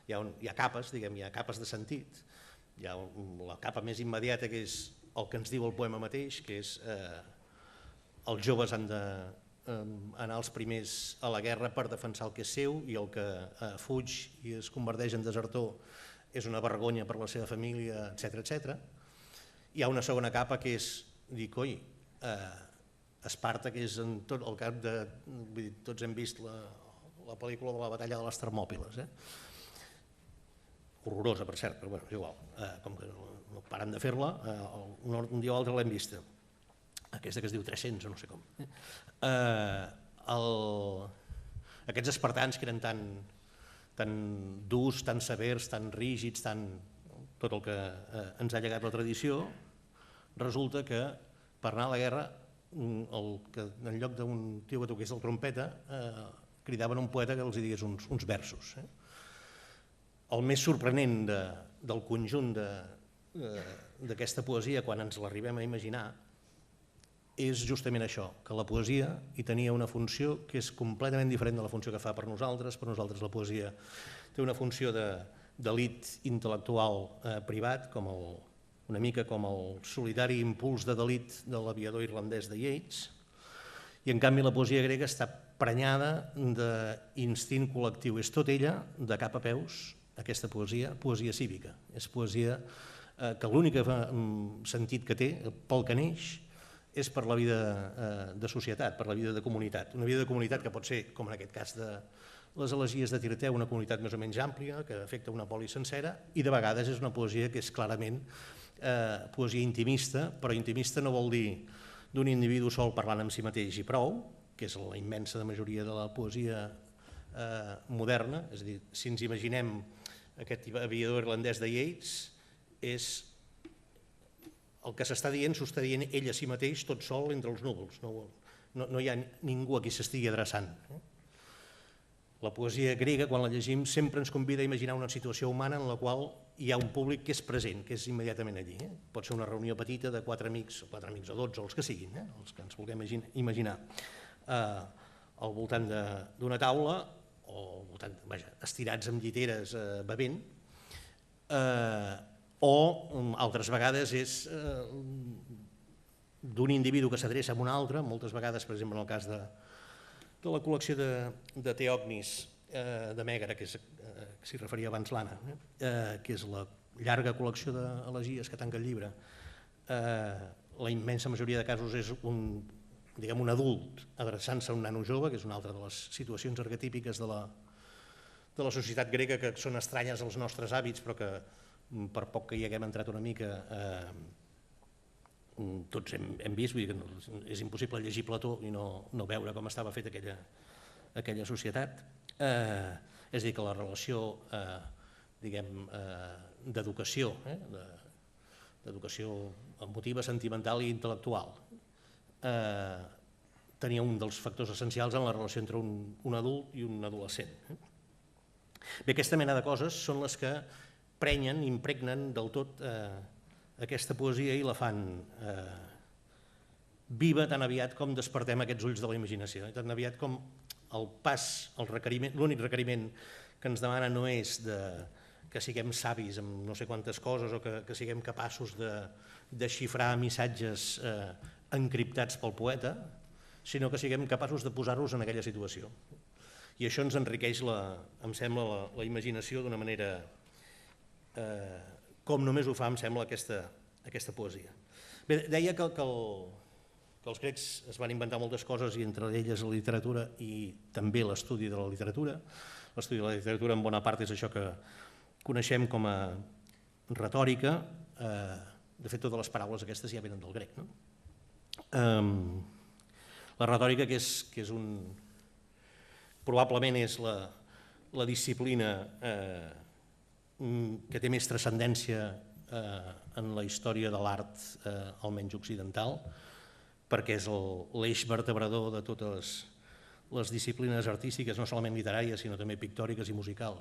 Speaker 3: hi ha capes, diguem, hi ha capes de sentit. Hi ha la capa més immediata, que és el que ens diu el poema mateix, que és els joves han d'anar els primers a la guerra per defensar el que és seu, i el que fuig i es converteix en desertor és una vergonya per la seva família, etc. Hi ha una segona capa que és dir, coi, Esparta, que és en tot el cap de... Tots hem vist la pel·lícula de la batalla de les Termòpiles, horrorosa, per cert, però és igual, com que no paren de fer-la, un dia o altre l'hem vista, aquesta que es diu 300 o no sé com. Aquests espartans que eren tan durs, tan severs, tan rígids, tot el que ens ha llegat la tradició, resulta que per anar a la guerra, en lloc d'un tio que toqués la trompeta, cridaven un poeta que els digués uns versos. El més sorprenent del conjunt d'aquesta poesia, quan ens l'arribem a imaginar, és justament això, que la poesia hi tenia una funció que és completament diferent de la funció que fa per nosaltres. Per nosaltres la poesia té una funció d'elit intel·lectual privat, una mica com el solitari impuls de delit de l'aviador irlandès de Yeats, i en canvi la poesia grega està prenyada d'instint col·lectiu. És tot ella, de cap a peus, aquesta poesia cívica. És poesia que l'únic sentit que té, pel que neix, és per la vida de societat, per la vida de comunitat. Una vida de comunitat que pot ser, com en aquest cas de les elegies de Tirteu, una comunitat més o menys àmplia, que afecta una polis sencera, i de vegades és una poesia que és clarament poesia intimista, però intimista no vol dir d'un individu sol parlant amb si mateix i prou, que és la immensa majoria de la poesia moderna. És a dir, si ens imaginem aquest aviador irlandès de Yeats, és el que s'està dient, s'ho està dient ell a si mateix, tot sol entre els núvols. No hi ha ningú a qui s'estigui adreçant. La poesia grega, quan la llegim, sempre ens convida a imaginar una situació humana en la qual hi ha un públic que és present, que és immediatament allí. Pot ser una reunió petita de 4 amics o 12, els que siguin, els que ens vulguem imaginar, al voltant d'una taula, o estirats amb lliteres bevent, o altres vegades és d'un individu que s'adreça a un altre, moltes vegades, per exemple, en el cas de la col·lecció de Teognis de Mègara, que s'hi referia abans l'Anna, que és la llarga col·lecció d'elegies que tanca el llibre. La immensa majoria de casos és un adult adreçant-se a un nano jove, que és una altra de les situacions arquetípiques de la societat grega, que són estranyes als nostres hàbits, però que per poc que hi haguem entrat una mica tots hem vist. Vull dir que és impossible llegir Plató i no veure com estava feta aquella societat. És a dir, que la relació d'educació, d'educació emotiva, sentimental i intel·lectual, tenia un dels factors essencials en la relació entre un adult i un adolescent. Bé, aquesta mena de coses són les que impregnen del tot aquesta poesia i la fan viva tan aviat com despertem aquests ulls de la imaginació, tan aviat com l'únic requeriment que ens demana no és que siguem savis amb no sé quantes coses o que siguem capaços de desxifrar missatges encriptats pel poeta, sinó que siguem capaços de posar-nos en aquella situació. I això ens enriqueix, em sembla, la imaginació d'una manera com només ho fa, em sembla, aquesta poesia. Bé, deia que els grecs es van inventar moltes coses, i entre elles la literatura i també l'estudi de la literatura. L'estudi de la literatura en bona part és això que coneixem com a retòrica. De fet, totes les paraules aquestes ja venen del grec. La retòrica, que és probablement és la disciplina que té més transcendència en la història de l'art, almenys occidental, perquè és l'eix vertebrador de totes les disciplines artístiques, no solament literàries, sinó també pictòriques i musicals,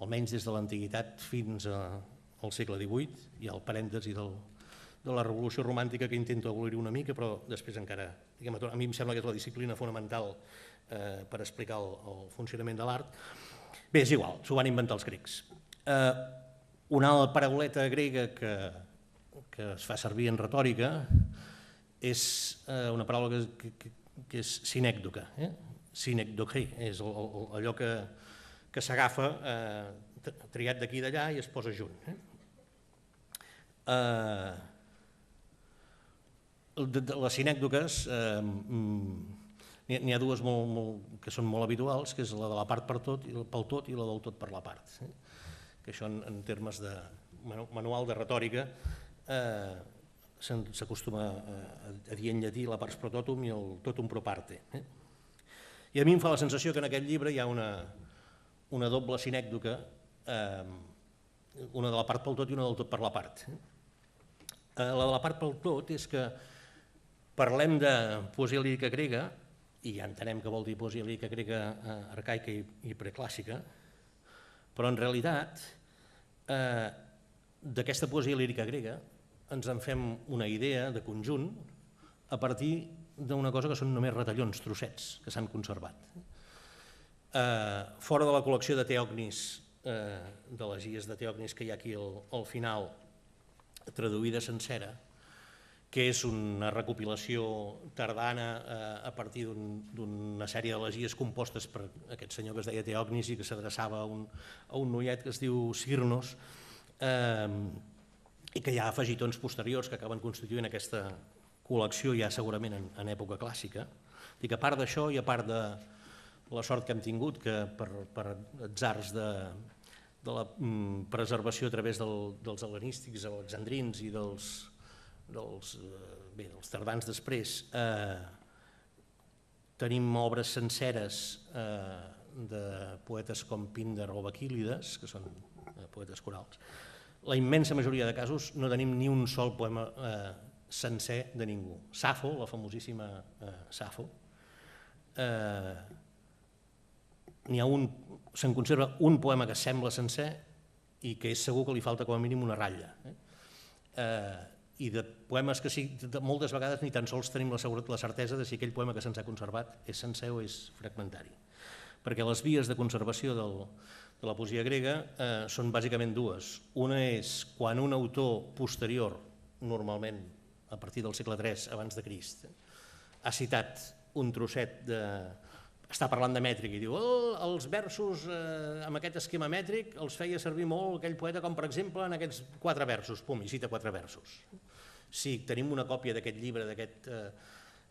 Speaker 3: almenys des de l'antiguitat fins al segle XVIII, hi ha el parèntesi de la Revolució Romàntica que intento abolir una mica, però després encara, a mi em sembla que és la disciplina fonamental per explicar el funcionament de l'art. Bé, és igual, s'ho van inventar els grecs. Una parauleta grega que es fa servir en retòrica és una paraula que és sinècdoca. Sinècdoque és allò que s'agafa triat d'aquí i d'allà i es posa junt. Les sinècdoques, n'hi ha dues que són molt habituals, que és la de la part pel tot i la del tot per la part. Que això en termes de manual de retòrica s'acostuma a dir en llatí la pars pro totum i el totum pro parte. I a mi em fa la sensació que en aquest llibre hi ha una doble sinècdoca, una de la part pel tot i una del tot per la part. La de la part pel tot és que parlem de poesia lírica grega, i ja entenem que vol dir poesia lírica grega arcaica i preclàssica, però en realitat d'aquesta poesia lírica grega ens en fem una idea de conjunt a partir d'una cosa que són només retallons, trossets, que s'han conservat. Fora de la col·lecció de Teògnis, de les guies de Teògnis que hi ha aquí al final, traduïda sencera, que és una recopilació tardana a partir d'una sèrie d'elegies compostes per aquest senyor que es deia Teògnis i que s'adreçava a un noiet que es diu Cyrnos, i que hi ha afegitons posteriors que acaben constituint aquesta col·lecció ja segurament en època clàssica. I que a part d'això i a part de la sort que hem tingut que per atzars de la preservació a través dels hel·lenístics, alexandrins i dels tardans després, tenim obres senceres de poetes com Píndar o Baquílides, que són poetes corals. La immensa majoria de casos no tenim ni un sol poema sencer de ningú. Safo, la famosíssima Safo, se'n conserva un poema que sembla sencer i que és segur que li falta com a mínim una ratlla. I de poemes que sí, moltes vegades ni tan sols tenim la certesa de si aquell poema que se'ns ha conservat és sencer o és fragmentari. Perquè les vies de conservació de la poesia grega són bàsicament dues. Una és quan un autor posterior, normalment a partir del segle III abans de Crist, ha citat un trosset està parlant de mètrica i diu els versos amb aquest esquema mètric els feia servir molt aquell poeta com per exemple en aquests 4 versos, pum, i cita 4 versos. Si tenim una còpia d'aquest llibre d'aquest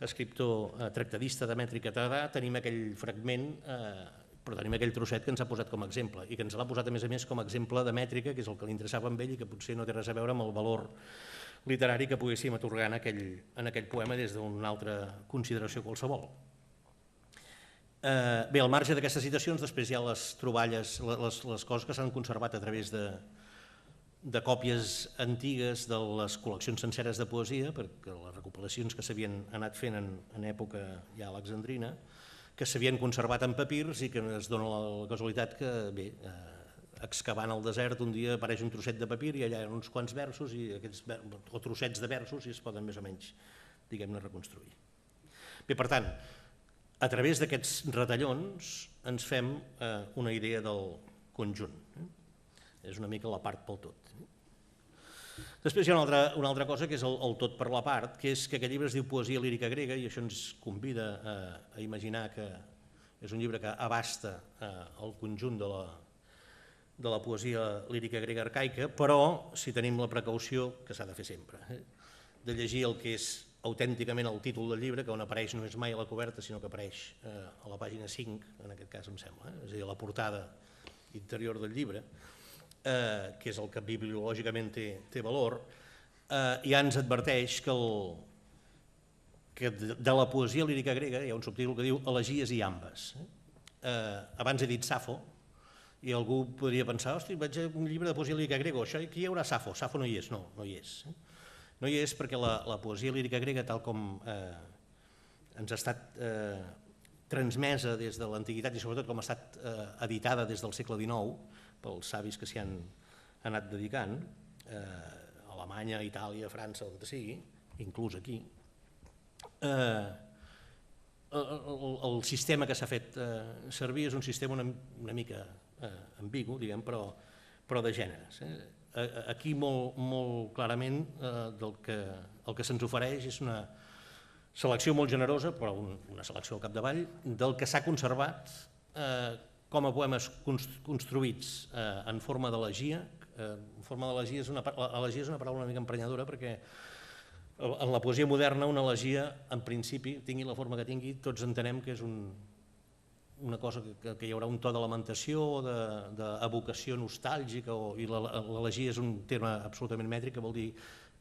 Speaker 3: escriptor tractadista de mètrica tardà, tenim aquell fragment, però tenim aquell trosset que ens ha posat com a exemple i que ens l'ha posat a més com a exemple de mètrica, que és el que li interessava a ell i que potser no té res a veure amb el valor literari que poguéssim atorgar en aquell poema des d'una altra consideració qualsevol. Bé, al marge d'aquestes citacions, després hi ha les troballes, les coses que s'han conservat a través de còpies antigues de les col·leccions senceres de poesia, perquè les recopilacions que s'havien anat fent en època ja alexandrina, que s'havien conservat en papirs i que es dona la casualitat que, bé, excavant el desert un dia apareix un trosset de papir i allà hi ha uns quants versos o trossets de versos i es poden més o menys, diguem-ne, reconstruir. Bé, per tant, a través d'aquests retallons ens fem una idea del conjunt. És una mica la part pel tot. Després hi ha una altra cosa que és el tot per la part, que és que aquest llibre es diu Poesia lírica grega i això ens convida a imaginar que és un llibre que abasta el conjunt de la poesia lírica grega arcaica, però si tenim la precaució, que s'ha de fer sempre, de llegir el que és autènticament el títol del llibre, que on apareix no és mai a la coberta, sinó que apareix a la pàgina 5, en aquest cas em sembla, és a dir, a la portada interior del llibre, que és el que bibliològicament té valor, ja ens adverteix que de la poesia lírica grega hi ha un subtítol que diu Elegies i iambes. Abans he dit Safo, i algú podria pensar, hosti, vaig a un llibre de poesia lírica grega, això aquí hi haurà Safo. Safo no hi és, no hi és. No hi és perquè la poesia lírica grega, tal com ens ha estat transmesa des de l'antiguitat i sobretot com ha estat editada des del segle XIX pels savis que s'hi han anat dedicant, Alemanya, Itàlia, França, on sigui, inclús aquí. El sistema que s'ha fet servir és un sistema una mica ambigu, diguem, però de gèneres. Aquí molt clarament el que se'ns ofereix és una selecció molt generosa, però una selecció al capdavall, del que s'ha conservat com a poemes construïts en forma d'elegia. Elegia és una paraula una mica emprenyadora perquè en la poesia moderna una elegia, en principi, tingui la forma que tingui, tots entenem que és una cosa que hi haurà un to de lamentació o d'evocació nostàlgica, i l'elegia és un terme absolutament mètric que vol dir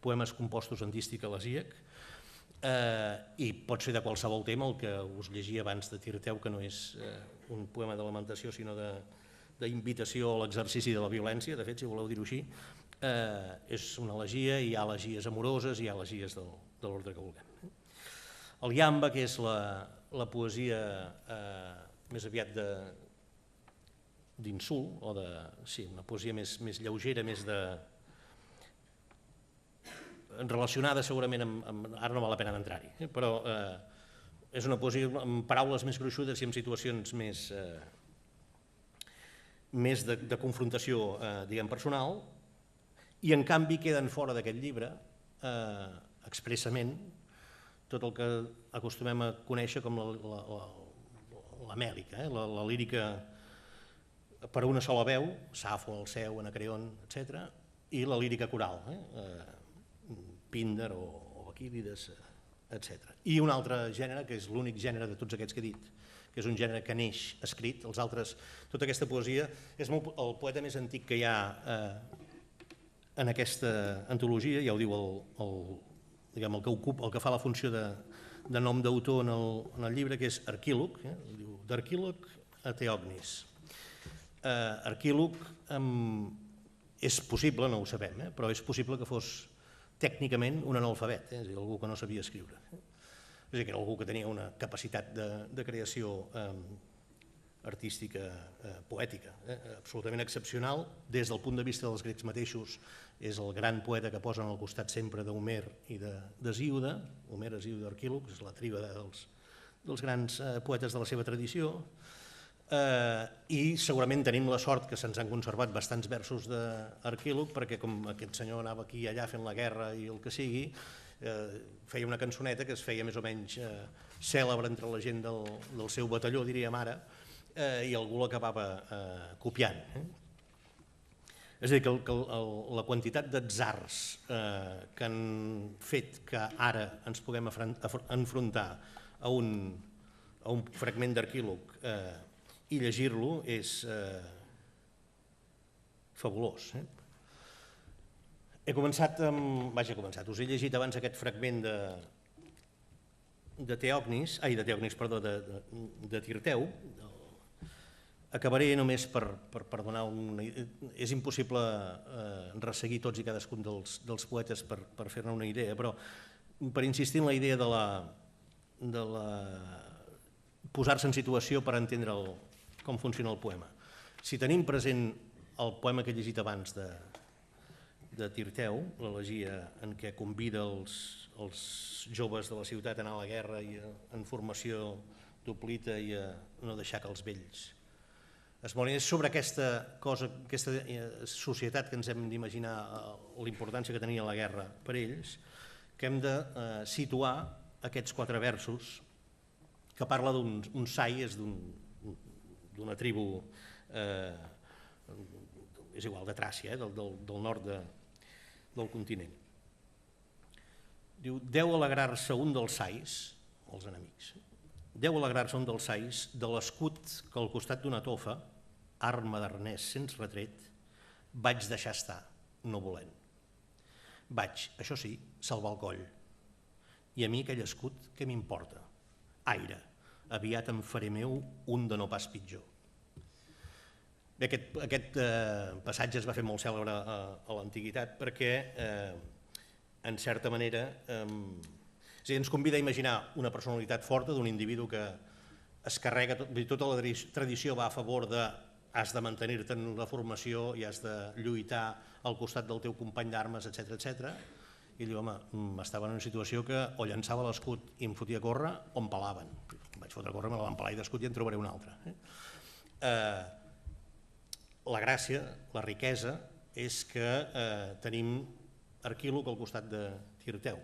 Speaker 3: poemes compostos en dístic elegíac, i pot ser de qualsevol tema. El que us llegia abans de Tirteu, que no és un poema de lamentació sinó d'invitació a l'exercici de la violència, de fet, si voleu dir-ho així, és una elegia, i hi ha elegies amoroses i hi ha elegies de l'ordre que vulguem. El iamba, que és la poesia més aviat d'insult, o una poesia més lleugera, més relacionada segurament amb... Ara no val la pena d'entrar-hi, però és una poesia amb paraules més gruixudes i amb situacions més de confrontació, diguem, personal, i en canvi queden fora d'aquest llibre expressament tot el que acostumem a conèixer com la mèlica, la lírica per a una sola veu, Safo, Alceu, Anacreon, etc., i la lírica coral, Píndar o Aquílides, etc. I un altre gènere, que és l'únic gènere de tots aquests que he dit, que és un gènere que neix escrit. Els altres, tota aquesta poesia, és el poeta més antic que hi ha en aquesta antologia, ja ho diu el que fa la funció de nom d'autor en el llibre, que és Arquíloc, diu d'Arquíloc a Teognis. Arquíloc és possible, no ho sabem, però és possible que fos tècnicament un analfabet, és a dir, algú que no sabia escriure. És a dir, que era algú que tenia una capacitat de creació artística, poètica, absolutament excepcional. Des del punt de vista dels grecs mateixos, és el gran poeta que posen al costat sempre d'Homer i d'Hesíode. Homer, Hesíode, Arquíloc, és la tríada dels grans poetes de la seva tradició. I segurament tenim la sort que se'ns han conservat bastants versos d'Arquíloc, perquè com aquest senyor anava aquí i allà fent la guerra i el que sigui, feia una cançoneta que es feia més o menys cèlebre entre la gent del seu batalló, diríem ara, i algú l'acabava copiant. És a dir, que la quantitat d'atzars que han fet que ara ens puguem enfrontar a un fragment d'Arquíloc i llegir-lo és fabulós. Us he llegit abans aquest fragment de Tirteu. Acabaré només per donar una... És impossible resseguir tots i cadascun dels poetes per fer-ne una idea, però per insistir en la idea de posar-se en situació per entendre com funciona el poema. Si tenim present el poema que he llegit abans de Tirteu, l'elegia en què convida els joves de la ciutat a anar a la guerra i en formació d'hoplita i a no deixar que els vells es morin, és sobre aquesta societat que ens hem d'imaginar l'importància que tenia la guerra per ells, que hem de situar aquests 4 versos que parla d'un sai, és d'una tribu, és igual, de Tràcia, del nord del continent. Diu, deu alegrar-se un dels sais, els enemics, deu alegrar-se un dels sais de l'escut que al costat d'una tofa, arma d'arnès sense retret, vaig deixar estar, no volent. Vaig, això sí, salvar el coll. I a mi aquell escut, què m'importa? Aire, aviat em faré meu un de no pas pitjor. Bé, aquest passatge es va fer molt cèlebre a l'antiguitat perquè, en certa manera, ens convida a imaginar una personalitat forta d'un individu que es carrega, tota la tradició va a favor de has de mantenir-te en la formació i has de lluitar al costat del teu company d'armes, etc. I diu, home, estava en una situació que o llançava l'escut i em fotia a córrer o em pelaven. Em vaig fotre a córrer, me la van pelar i d'escut i en trobaré un altre. La gràcia, la riquesa, és que tenim arquíloc al costat de Tirteu.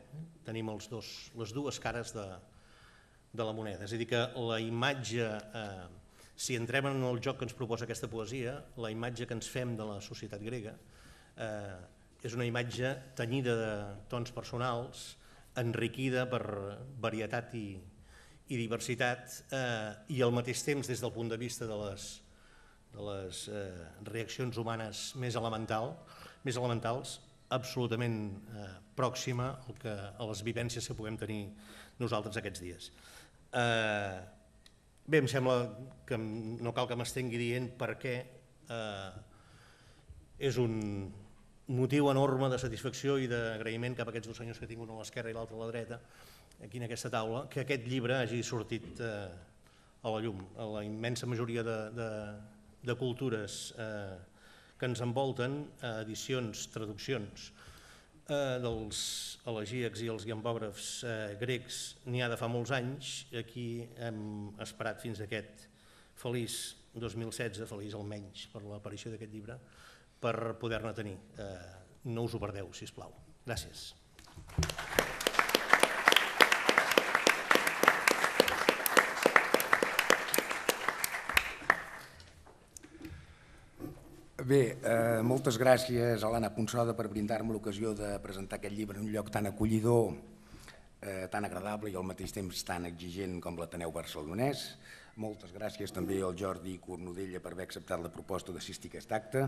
Speaker 3: Tenim les dues cares de la moneda. És a dir, que la imatge, si entrem en el joc que ens proposa aquesta poesia, la imatge que ens fem de la societat grega és una imatge tenyida de tons personals, enriquida per varietat i diversitat i al mateix temps, des del punt de vista de les reaccions humanes més elementals, absolutament pròxima a les vivències que puguem tenir nosaltres aquests dies. Bé, em sembla que no cal que m'estengui dient per què és un motiu enorme de satisfacció i d'agraïment cap a aquests dos senyors que tinc, un a l'esquerra i l'altre a la dreta, aquí en aquesta taula, que aquest llibre hagi sortit a la llum. A la immensa majoria de cultures que ens envolten, edicions, traduccions dels elegíacs i els guiambògrafs grecs n'hi ha de fa molts anys. Aquí hem esperat fins a aquest feliç 2016, feliç almenys per l'aparició d'aquest llibre, per poder-ne tenir. No us ho perdeu, sisplau. Gràcies.
Speaker 4: Bé, moltes gràcies a l'Anna Ponsoda per brindar-me l'ocasió de presentar aquest llibre en un lloc tan acollidor, tan agradable i al mateix temps tan exigent com l'Ateneu Barcelonès. Moltes gràcies també al Jordi Cornudella per haver acceptat la proposta d'assistir a aquest acte,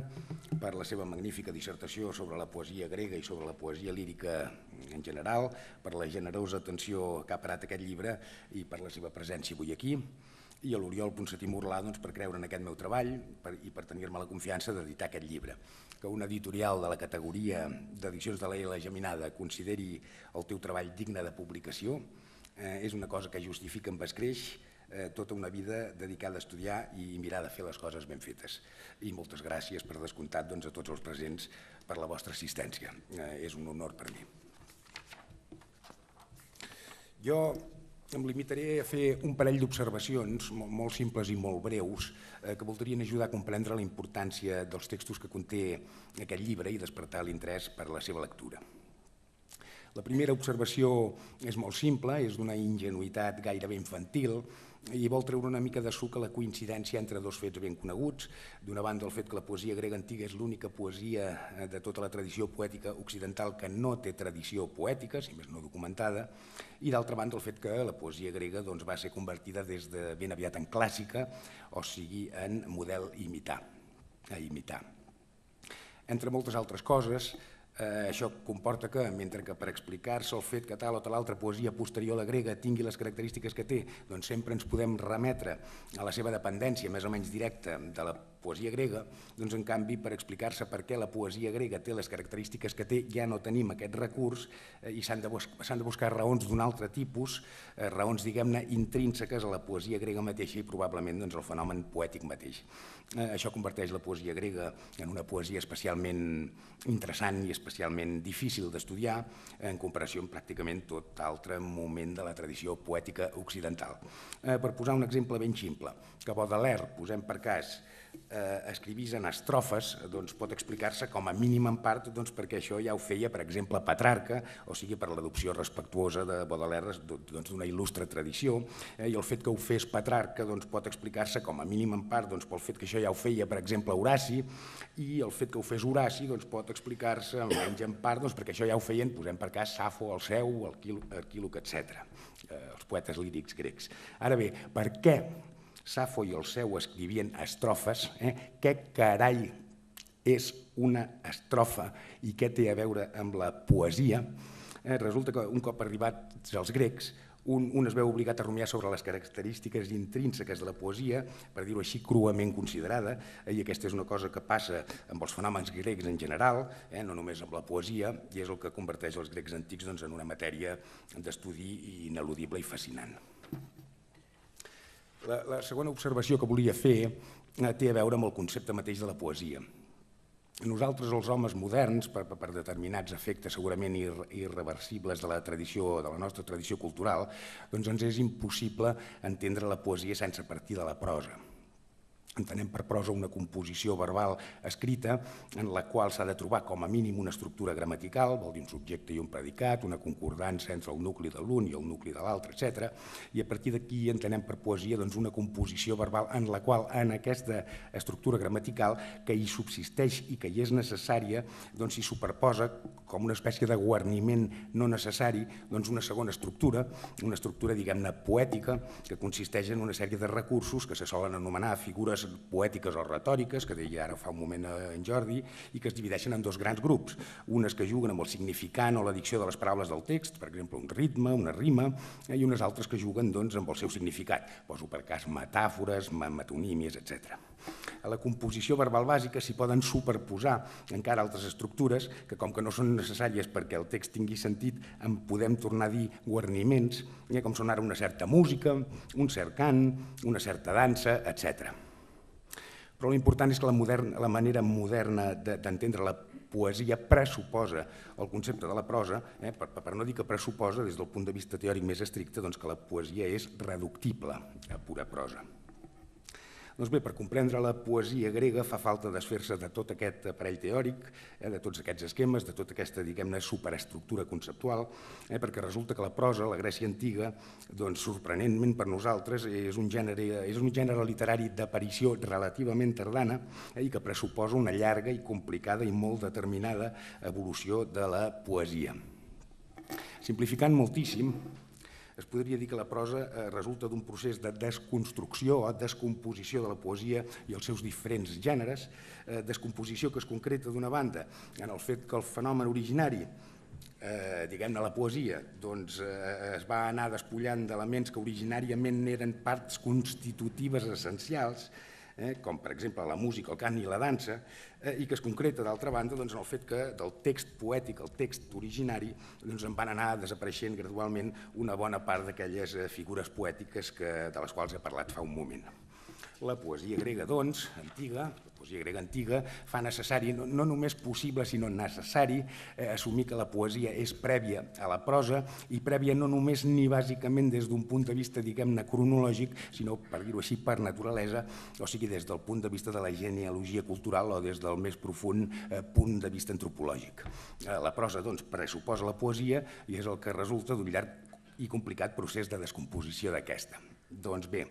Speaker 4: per la seva magnífica dissertació sobre la poesia grega i sobre la poesia lírica en general, per la generosa atenció que ha parat aquest llibre i per la seva presència avui aquí, i a l'Oriol Ponsatí Morlà per creure en aquest meu treball i per tenir-me la confiança d'editar aquest llibre. Que una editorial de la categoria d'edicions de la Geminada consideri el teu treball digne de publicació és una cosa que justifica amb escreix tota una vida dedicada a estudiar i mirar de fer les coses ben fetes. I moltes gràcies per descomptat a tots els presents per la vostra assistència. És un honor per mi. Jo em limitaré a fer un parell d'observacions molt simples i molt breus que voldrien ajudar a comprendre la importància dels textos que conté aquest llibre i despertar l'interès per la seva lectura. La primera observació és molt simple, és d'una ingenuïtat gairebé infantil i vol treure una mica de suc a la coincidència entre dos fets ben coneguts. D'una banda, el fet que la poesia grega antiga és l'única poesia de tota la tradició poètica occidental que no té tradició poètica, si més no documentada, i d'altra banda el fet que la poesia grega va ser convertida des de ben aviat en clàssica, o sigui, en model a imitar. Entre moltes altres coses, això comporta que, mentre que per explicar-se el fet que tal o tal altra poesia posterior a la grega tingui les característiques que té, doncs sempre ens podem remetre a la seva dependència més o menys directa de la poesia grega, doncs en canvi per explicar-se per què la poesia grega té les característiques que té ja no tenim aquest recurs i s'han de buscar raons d'un altre tipus, raons diguem-ne intrínseques a la poesia grega mateixa i probablement el fenomen poètic mateix. Això converteix la poesia grega en una poesia especialment interessant i especialment difícil d'estudiar en comparació amb pràcticament tot altre moment de la tradició poètica occidental. Per posar un exemple ben simple, que Baudelaire, posem per cas, escrivís en estrofes, pot explicar-se com a mínim en part perquè això ja ho feia, per exemple, Petrarca, o sigui, per l'adopció respectuosa de Baudelaire d'una il·lustre tradició, i el fet que ho fes Petrarca pot explicar-se com a mínim en part pel fet que això ja ho feia, per exemple, Horaci, i el fet que ho fes Horaci pot explicar-se almenys en part perquè això ja ho feien, posem per cas, Safo, Alceu, Arquíloc, etc., els poetes lírics grecs. Ara bé, per què Safo i Alceu escrivien estrofes? Què carai és una estrofa i què té a veure amb la poesia? Resulta que un cop arribats els grecs, un es veu obligat a rumiar sobre les característiques intrínseques de la poesia, per dir-ho així, cruament considerada, i aquesta és una cosa que passa amb els fenòmens grecs en general, no només amb la poesia, i és el que converteix els grecs antics en una matèria d'estudi ineludible i fascinant. La segona observació que volia fer té a veure amb el concepte mateix de la poesia. Nosaltres, els homes moderns, per determinats efectes segurament irreversibles de la nostra tradició cultural, doncs ens és impossible entendre la poesia sense partir de la prosa. Entenem per prosa una composició verbal escrita en la qual s'ha de trobar com a mínim una estructura gramatical, vol dir un subjecte i un predicat, una concordança entre el nucli de l'un i el nucli de l'altre, etc. I a partir d'aquí entenem per poesia una composició verbal en la qual, en aquesta estructura gramatical que hi subsisteix i que hi és necessària, s'hi superposa com una espècie de guarniment no necessari una segona estructura, una estructura, diguem-ne, poètica, que consisteix en una sèrie de recursos que se solen anomenar figures poètiques o retòriques, que deia ara fa un moment en Jordi, i que es divideixen en dos grans grups, unes que juguen amb el significant o la dicció de les paraules del text, per exemple un ritme, una rima, i unes altres que juguen amb el seu significat, poso per cas metàfores, metonímies, etc. A la composició verbal bàsica s'hi poden superposar encara altres estructures que, com que no són necessàries perquè el text tingui sentit, en podem tornar a dir guarniments, com són ara una certa música, un cert cant, una certa dansa, etc. Però l'important és que la manera moderna d'entendre la poesia pressuposa el concepte de la prosa, per no dir que pressuposa des del punt de vista teòric més estricte que la poesia és reductible a pura prosa. Doncs bé, per comprendre la poesia grega fa falta desfer-se de tot aquest aparell teòric, de tots aquests esquemes, de tota aquesta, diguem-ne, superestructura conceptual, perquè resulta que la prosa, la Grècia antiga, sorprenentment per nosaltres, és un gènere literari d'aparició relativament tardana i que pressuposa una llarga i complicada i molt determinada evolució de la poesia. Simplificant moltíssim, es podria dir que la prosa resulta d'un procés de desconstrucció o descomposició de la poesia i els seus diferents gèneres, descomposició que es concreta d'una banda en el fet que el fenomen originari, diguem-ne la poesia, es va anar despullant d'elements que originàriament eren parts constitutives essencials, com per exemple la música, el cant i la dansa, i que es concreta d'altra banda en el fet que del text poètic, el text originari, en van anar desapareixent gradualment una bona part d'aquelles figures poètiques de les quals he parlat fa un moment. La poesia grega, doncs, antiga, fa necessari, no només possible, sinó necessari, assumir que la poesia és prèvia a la prosa i prèvia no només ni bàsicament des d'un punt de vista, diguem-ne, cronològic, sinó, per dir-ho així, per naturalesa, o sigui, des del punt de vista de la genealogia cultural o des del més profund punt de vista antropològic. La prosa, doncs, pressuposa la poesia i és el que resulta d'un llarg i complicat procés de descomposició d'aquesta. Doncs bé,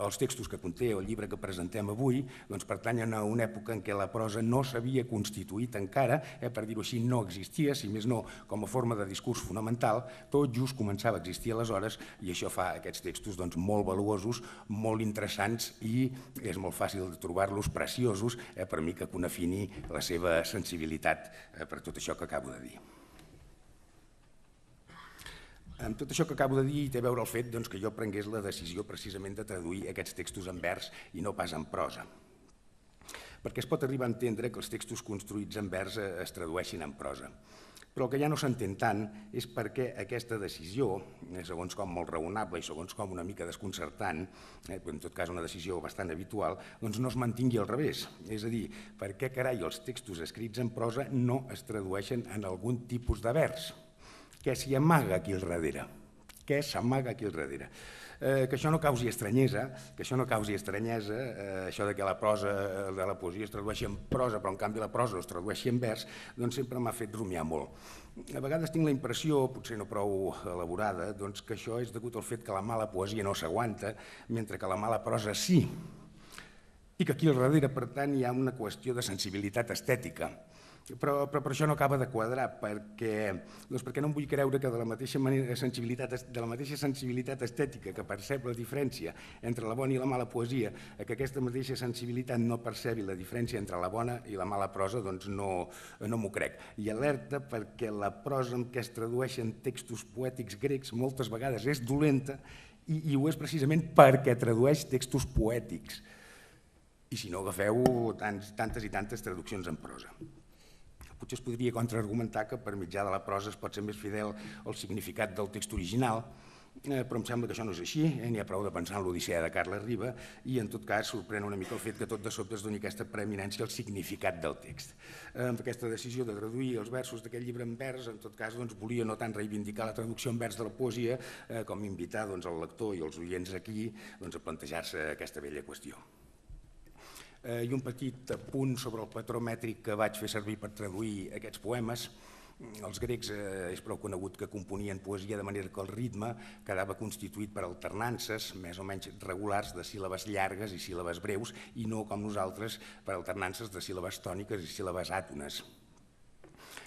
Speaker 4: els textos que conté el llibre que presentem avui pertanyen a una època en què la prosa no s'havia constituït encara, per dir-ho així, no existia, si més no, com a forma de discurs fonamental, tot just començava a existir aleshores i això fa aquests textos molt valuosos, molt interessants i és molt fàcil de trobar-los preciosos per mi que conafini la seva sensibilitat per tot això que acabo de dir. Amb tot això que acabo de dir té a veure el fet que jo prengués la decisió precisament de traduir aquests textos en vers i no pas en prosa. Perquè es pot arribar a entendre que els textos construïts en vers es tradueixin en prosa. Però el que ja no s'entén tant és per què aquesta decisió, segons com molt raonable i segons com una mica desconcertant, en tot cas una decisió bastant habitual, no es mantingui al revés. És a dir, per què carai els textos escrits en prosa no es tradueixen en algun tipus de vers? Què s'hi amaga aquí al darrere? Què s'amaga aquí al darrere? Que això no causi estranyesa, això de que la prosa de la poesia es tradueixi en prosa, però en canvi la prosa es tradueixi en vers, sempre m'ha fet rumiar molt. A vegades tinc la impressió, potser no prou elaborada, que això és degut al fet que la mala poesia no s'aguanta, mentre que la mala prosa sí. I que aquí al darrere, per tant, hi ha una qüestió de sensibilitat estètica. Però això no acaba de quadrar, perquè no em vull creure que de la mateixa sensibilitat estètica que percep la diferència entre la bona i la mala poesia, que aquesta mateixa sensibilitat no percebi la diferència entre la bona i la mala prosa, no m'ho crec. I alerta perquè la prosa en què es tradueixen textos poètics grecs moltes vegades és dolenta i ho és precisament perquè tradueix textos poètics. I si no, agafeu tantes i tantes traduccions en prosa. Potser es podria contraargumentar que per mitjà de la prosa es pot ser més fidel al significat del text original però em sembla que això no és així, n'hi ha prou de pensar en l'Odissea de Carles Riba i en tot cas sorprèn una mica el fet que tot de sobte es doni aquesta preeminència al significat del text. Amb aquesta decisió de traduir els versos d'aquest llibre en vers, en tot cas volia no tant reivindicar la traducció en vers de la poesia com invitar el lector i els oients aquí a plantejar-se aquesta vella qüestió. I un petit punt sobre el patró mètric que vaig fer servir per traduir aquests poemes. Els grecs és prou conegut que componien poesia de manera que el ritme quedava constituït per alternances més o menys regulars de síl·labes llargues i síl·labes breus i no com nosaltres per alternances de síl·labes tòniques i síl·labes àtones.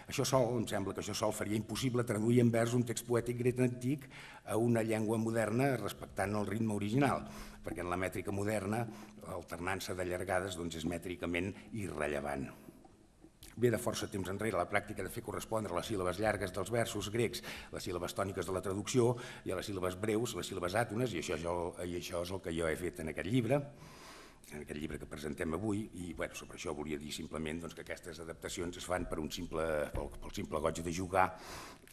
Speaker 4: Això sol, em sembla que això sol faria impossible traduir en vers un text poètic grec antic a una llengua moderna respectant el ritme original, perquè en la mètrica moderna l'alternança de llargades és mètricament irrellevant. Ve de força temps enrere la pràctica de fer correspondre les síl·labes llargues dels versos grecs, les síl·labes tòniques de la traducció, i a les síl·labes breus, les síl·labes àtones, i això és el que jo he fet en aquest llibre que presentem avui, i sobre això volia dir simplement que aquestes adaptacions es fan pel simple goig de jugar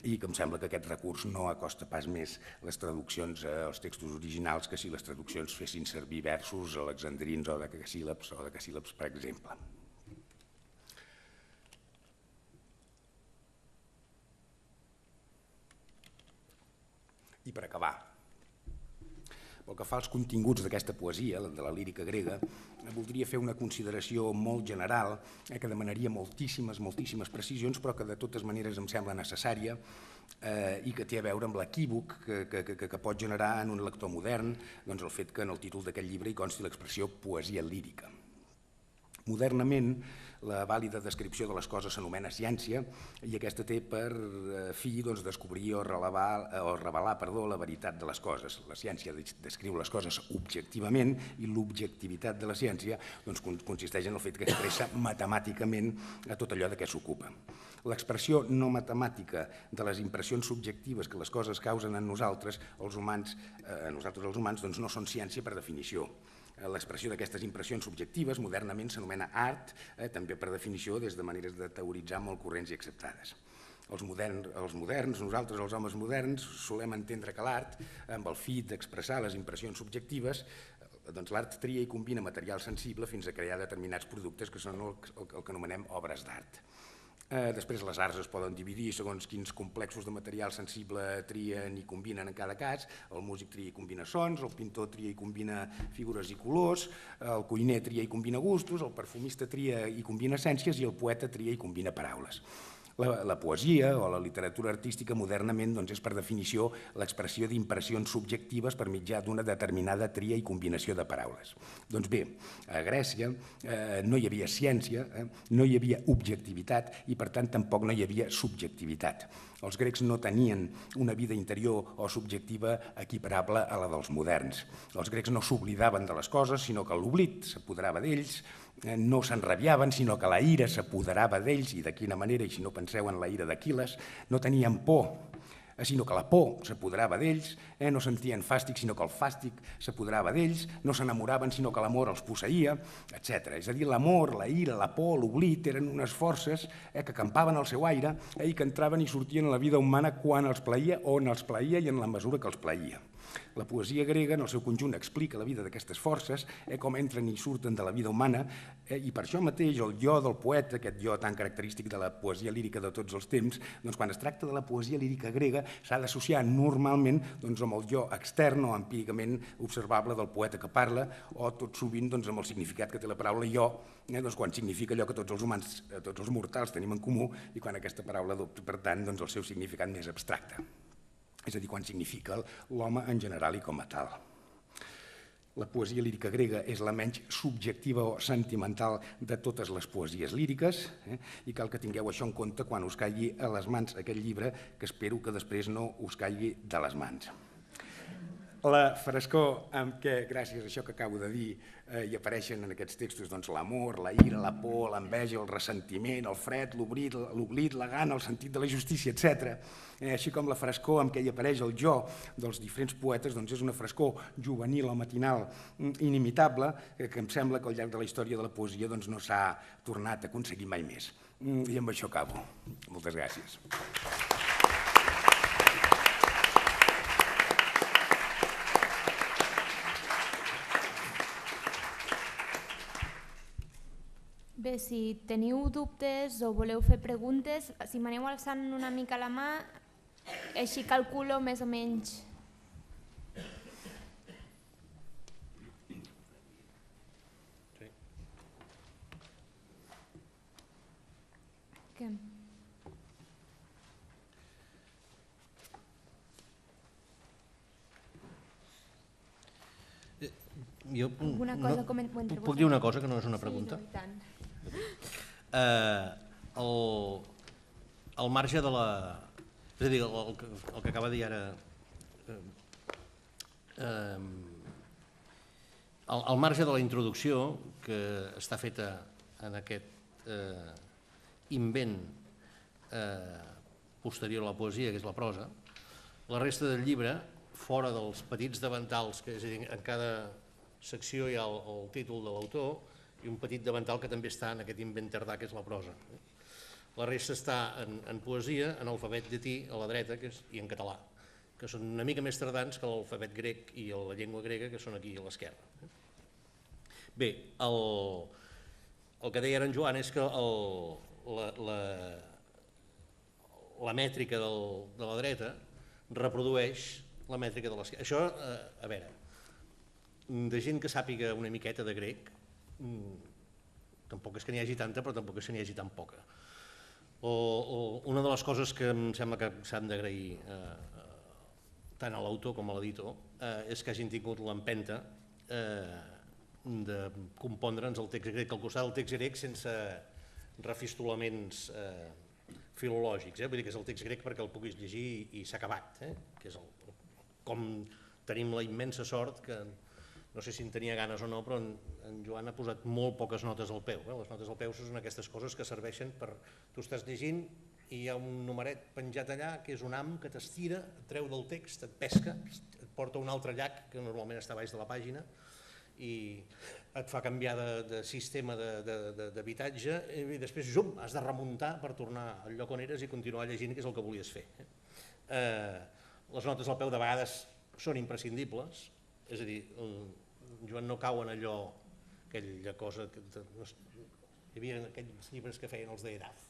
Speaker 4: i que em sembla que aquest recurs no acosta pas més les traduccions als textos originals que si les traduccions fessin servir versos alexandrins o decasíl·labs, per exemple. I per acabar, pel que fa als continguts d'aquesta poesia, de la lírica grega, voldria fer una consideració molt general que demanaria moltíssimes precisions, però que de totes maneres em sembla necessària i que té a veure amb l'equívoc que pot generar en un lector modern el fet que en el títol d'aquest llibre hi consti l'expressió poesia lírica. Modernament, la vàlida descripció de les coses s'anomena ciència i aquesta té per fi descobrir o revelar la veritat de les coses. La ciència descriu les coses objectivament i l'objectivitat de la ciència consisteix en el fet que expressa matemàticament tot allò de què s'ocupa. L'expressió no matemàtica de les impressions subjectives que les coses causen en nosaltres, els humans, no són ciència per definició. L'expressió d'aquestes impressions subjectives modernament s'anomena art, també per definició des de maneres de teoritzar molt corrents i acceptades. Els moderns, nosaltres els homes moderns, solem entendre que l'art, amb el fi d'expressar les impressions subjectives, l'art tria i combina material sensible fins a crear determinats productes que són el que anomenem obres d'art. Després les arts es poden dividir segons quins complexos de material sensible trien i combinen en cada cas. El músic tria i combina sons, el pintor tria i combina figures i colors, el cuiner tria i combina gustos, el perfumista tria i combina essències i el poeta tria i combina paraules. La poesia o la literatura artística modernament és per definició l'expressió d'impressions subjectives per mitjà d'una determinada tria i combinació de paraules. Doncs bé, a Grècia no hi havia ciència, no hi havia objectivitat i per tant tampoc no hi havia subjectivitat. Els grecs no tenien una vida interior o subjectiva equiparable a la dels moderns. Els grecs no s'oblidaven de les coses, sinó que l'oblit s'apoderava d'ells, no s'enrabiaven, sinó que la ira s'apoderava d'ells, i de quina manera, i si no penseu en la ira d'Aquil·les, no tenien por, sinó que la por s'apoderava d'ells, no sentien fàstic, sinó que el fàstic s'apoderava d'ells, no s'enamoraven, sinó que l'amor els posseïa, etc. És a dir, l'amor, la ira, la por, l'oblit eren unes forces que campaven al seu aire i que entraven i sortien a la vida humana quan els plaïa, on els plaïa i en la mesura que els plaïa. La poesia grega, en el seu conjunt, explica la vida d'aquestes forces, com entren i surten de la vida humana, i per això mateix el jo del poeta, aquest jo tan característic de la poesia lírica de tots els temps, quan es tracta de la poesia lírica grega s'ha d'associar normalment amb el jo extern o empíricament observable del poeta que parla, o tot sovint amb el significat que té la paraula jo, quan significa allò que tots els humans, tots els mortals tenim en comú, i quan aquesta paraula adopta, per tant, el seu significat més abstracte. És a dir, quan significa l'home en general i com a tal. La poesia lírica grega és la menys subjectiva o sentimental de totes les poesies líriques i cal que tingueu això en compte quan us caigui a les mans aquest llibre, que espero que després no us caigui de les mans. La frescor amb què, gràcies a això que acabo de dir, hi apareixen en aquests textos l'amor, la ira, la por, l'enveja, el ressentiment, el fred, l'oblit, la gana, el sentit de la justícia, etc. Així com la frescor amb què hi apareix el jo dels diferents poetes és una frescor juvenil o matinal inimitable que em sembla que al llarg de la història de la poesia no s'ha tornat a aconseguir mai més. I amb això acabo. Moltes gràcies.
Speaker 1: Bé, si teniu dubtes o voleu fer preguntes, si m'aneu alçant una mica la mà, així calculo més o menys. Què?
Speaker 3: Jo puc dir una cosa que no és una pregunta?
Speaker 1: Sí, i tant.
Speaker 3: Al marge de la... És a dir, el que acaba de dir ara... Al marge de la introducció que està feta en aquest invent posterior a la poesia, que és la prosa, la resta del llibre, fora dels petits davantals, que és a dir, en cada secció hi ha el títol de l'autor i un petit davantal que també està en aquest invent tardà, que és la prosa. La resta està en poesia, en alfabet llatí, a la dreta, i en català, que són una mica més tardans que l'alfabet grec i la llengua grega, que són aquí a l'esquerra. Bé, el que deia en Joan és que la mètrica de la dreta reprodueix la mètrica de l'esquerra. Això, a veure, de gent que sàpiga una miqueta de grec, tampoc és que n'hi hagi tanta, però tampoc és que n'hi hagi tan poca. Una de les coses que em sembla que s'han d'agrair tant a l'autor com a l'editor és que hagin tingut l'empenta de compondre'ns el text grec al costat del text grec sense refistolaments filològics, vull dir que és el text grec perquè el puguis llegir i s'ha acabat, que és com tenim la immensa sort que no sé si en tenia ganes o no, però en Joan ha posat molt poques notes al peu. Les notes al peu són aquestes coses que serveixen per... Tu estàs llegint i hi ha un numeret penjat allà que és un ham que t'estira, et treu del text, et pesca, et porta un altre llac que normalment està baix de la pàgina i et fa canviar de sistema d'habitatge i després has de remuntar per tornar al lloc on eres i continuar llegint, que és el que volies fer. Les notes al peu de vegades són imprescindibles, és a dir, Joan no cau en allò, aquella cosa, hi havia aquells llibres que feien els d'EDAF,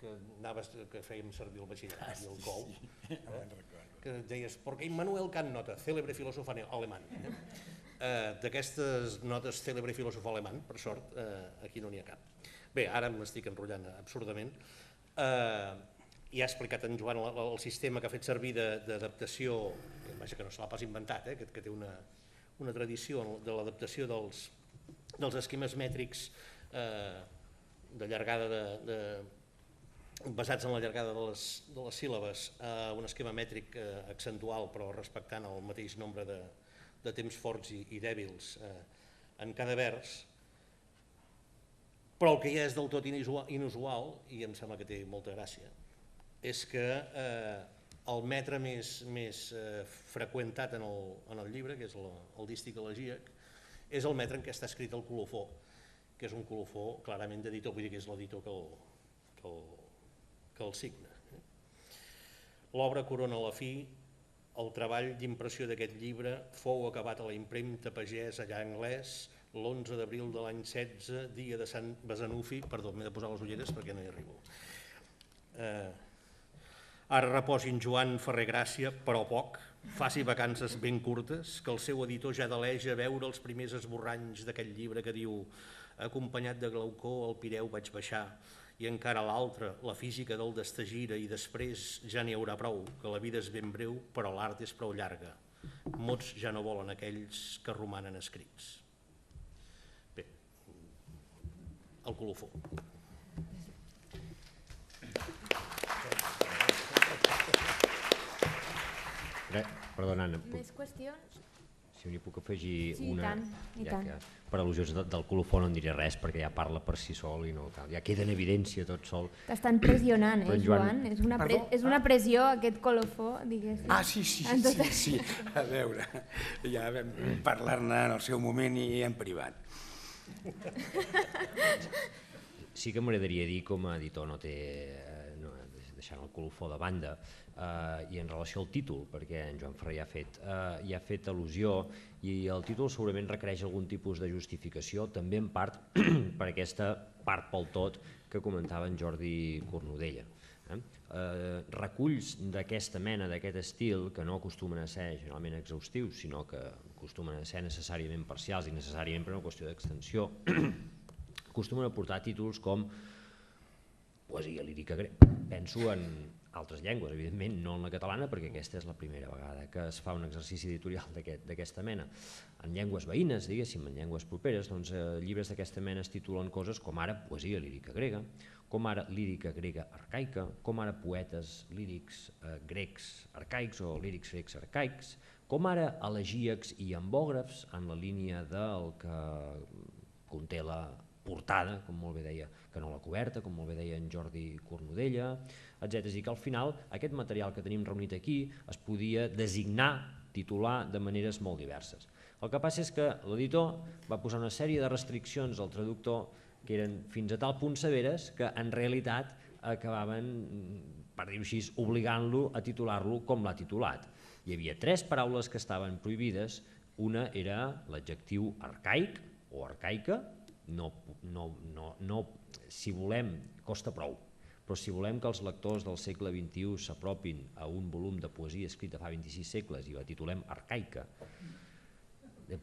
Speaker 3: que fèiem servir el batxillerat i el cou, que deies, porque Immanuel Kant nota, célebre filòsof alemany. D'aquestes notes célebre filòsof alemany, per sort, aquí no n'hi ha cap. Bé, ara m'estic enrotllant absurdament. Ja ha explicat en Joan el sistema que ha fet servir d'adaptació, que no se l'ha pas inventat, que té una tradició de l'adaptació dels esquemes mètrics de llargada basats en la llargada de les síl·labes a un esquema mètric accentual però respectant el mateix nombre de temps forts i dèbils en cada vers, però el que ja és del tot inusual, i em sembla que té molta gràcia, és que el metre més freqüentat en el llibre, que és el dístic elegíac, és el metre en què està escrit el colofó, que és un colofó clarament d'editor, vull dir que és l'editor que el signa. L'obra corona la fi, el treball d'impressió d'aquest llibre fou acabat a la impremta Pagès allà anglès l'11 d'abril de l'any 16, dia de Sant Besanufi, perdó, m'he de posar les ulleres perquè no hi arribo. Ara reposi en Joan Ferrer Gràcia, però poc, faci vacances ben curtes, que el seu editor ja deleja veure els primers esborranys d'aquest llibre que diu acompanyat de glaucor al Pireu vaig baixar i encara l'altre, la física del destagira i després ja n'hi haurà prou, que la vida és ben breu però l'art és prou llarga. Mots ja no volen aquells que romanen escrits. Bé, el colofó.
Speaker 2: Perdona, Anna,
Speaker 1: Més qüestions?
Speaker 2: si n'hi puc afegir una...
Speaker 1: I tant.
Speaker 2: Per al·lusions del colofó no en diré res perquè ja parla per si sol i no cal, ja queda en evidència tot sol.
Speaker 1: T'estan pressionant, Joan? És una pressió aquest colofó, diguéssim.
Speaker 4: Sí. A veure, ja vam parlar-ne en el seu moment i en privat.
Speaker 2: Sí que m'agradaria dir com a editor no té deixant el colofó de banda, i en relació al títol, perquè en Joan Ferrer hi ha fet al·lusió, i el títol segurament requereix algun tipus de justificació, també en part per aquesta part pel tot que comentava en Jordi Cornudella. Reculls d'aquesta mena, d'aquest estil, que no acostumen a ser generalment exhaustius, sinó que acostumen a ser necessàriament parcials i necessàriament per una qüestió d'extensió, acostumen a portar títols com poesia lírica grega. Penso en altres llengües, evidentment, no en la catalana, perquè aquesta és la primera vegada que es fa un exercici editorial d'aquesta mena. En llengües veïnes, diguéssim, en llengües properes, doncs llibres d'aquesta mena es titulen coses com ara poesia lírica grega, com ara lírica grega arcaica, com ara poetes lírics grecs arcaics o lírics grecs arcaics, com ara elegíacs i ambògrafs en la línia del que conté la portada, com molt bé deia, que no la coberta, com molt bé deia en Jordi Cornudella, etc. És a dir, que al final aquest material que tenim reunit aquí es podia designar, titular de maneres molt diverses. El que passa és que l'editor va posar una sèrie de restriccions al traductor que eren fins a tal punt severes que en realitat acabaven, per dir-ho així, obligant-lo a titular-lo com l'ha titulat. Hi havia 3 paraules que estaven prohibides, una era l'adjectiu arcaic o arcaica, si volem, costa prou, però si volem que els lectors del segle XXI s'apropin a un volum de poesia escrita fa 26 segles i la titulem arcaica,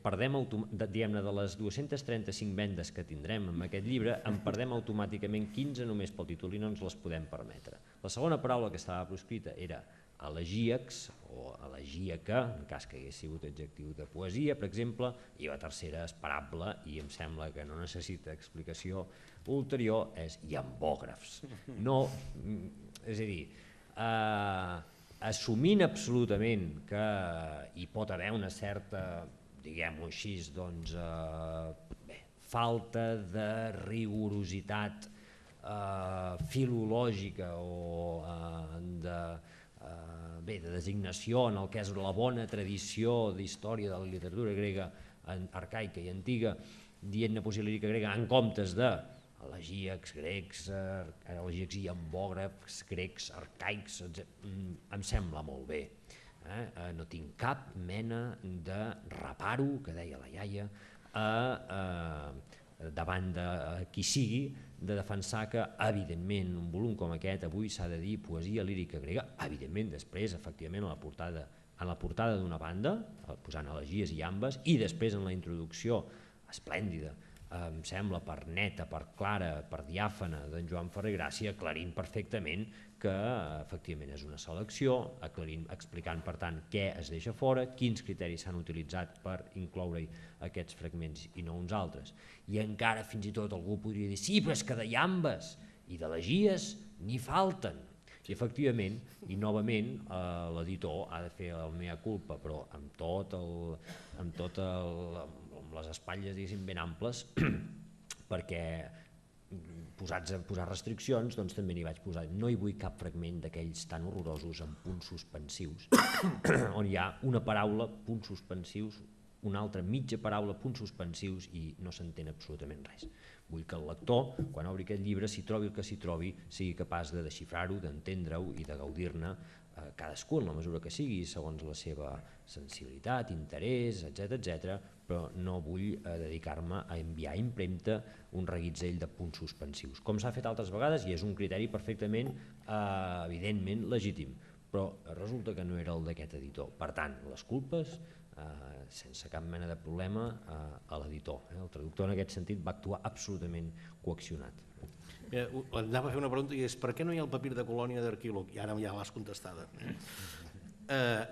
Speaker 2: perdem, diguem-ne, de les 235 vendes que tindrem amb aquest llibre, en perdem automàticament 15 només pel títol i no ens les podem permetre. La segona paraula que estava proscrita era elegíacs o elegíaca, en cas que hagués sigut adjectiu de poesia, per exemple, i la tercera, esperable, i em sembla que no necessita explicació ulterior, és iambògrafs. No, és a dir, assumint absolutament que hi pot haver una certa, diguem-ho així, doncs, falta de rigorositat filològica o de designació en el que és la bona tradició d'història de la literatura grega arcaica i antiga, dient-ne poesia lírica grega en comptes de elegíacs grecs, elegíacs i ambògrafs grecs arcaics, em sembla molt bé. No tinc cap mena de reparo, que deia la iaia, davant de qui sigui, de defensar que, evidentment, un volum com aquest avui s'ha de dir poesia lírica grega, evidentment, després, efectivament, en la portada d'una banda, posant elegies i iambes, i després en la introducció esplèndida, em sembla, per neta, per clara, per diàfana d'en Joan Ferrer Gràcia, aclarint perfectament que efectivament és una selecció, explicant per tant què es deixa fora, quins criteris s'han utilitzat per incloure-hi aquests fragments i no uns altres. I encara fins i tot algú podria dir sí, però és que de iambes i d'elegies n'hi falten. I efectivament, i novament, l'editor ha de fer el mea culpa, però amb les espatlles, diguéssim, ben amples, perquè posar restriccions, doncs també n'hi vaig posar. No hi vull cap fragment d'aquells tan horrorosos amb punts suspensius, on hi ha una paraula, punts suspensius, una altra mitja paraula, punts suspensius, i no s'entén absolutament res. Vull que el lector, quan obri aquest llibre, s'hi trobi el que s'hi trobi, sigui capaç de desxifrar-ho, d'entendre-ho i de gaudir-ne cadascú en la mesura que sigui, segons la seva sensibilitat, interès, etc., però no vull dedicar-me a enviar a impremta un reguitzell de punts suspensius, com s'ha fet altres vegades, i és un criteri perfectament, evidentment, legítim, però resulta que no era el d'aquest editor. Per tant, les culpes, sense cap mena de problema, a l'editor. El traductor en aquest sentit va actuar absolutament coaccionat.
Speaker 3: Anava a fer una pregunta i és per què no hi ha el papir de colònia d'arquílog? I ara ja l'has contestada.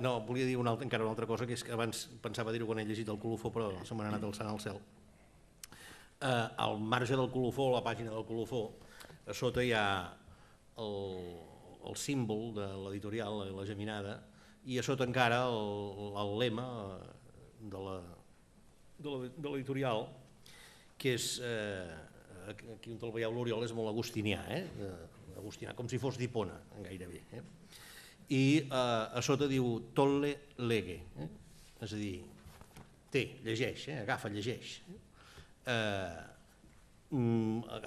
Speaker 3: No, volia dir encara una altra cosa, que és que abans pensava dir-ho quan he llegit el colofó, però se m'ha anat alçant al cel. Al marge del colofó, a la pàgina del colofó, a sota hi ha el símbol de l'editorial, la geminada, i a sota encara el lema de l'editorial, que és, aquí on el veieu l'Oriol, és molt agustinià, agustinià, com si fos d'Hipona, gairebé. I a sota diu tolle lege, és a dir, té, llegeix, agafa, llegeix.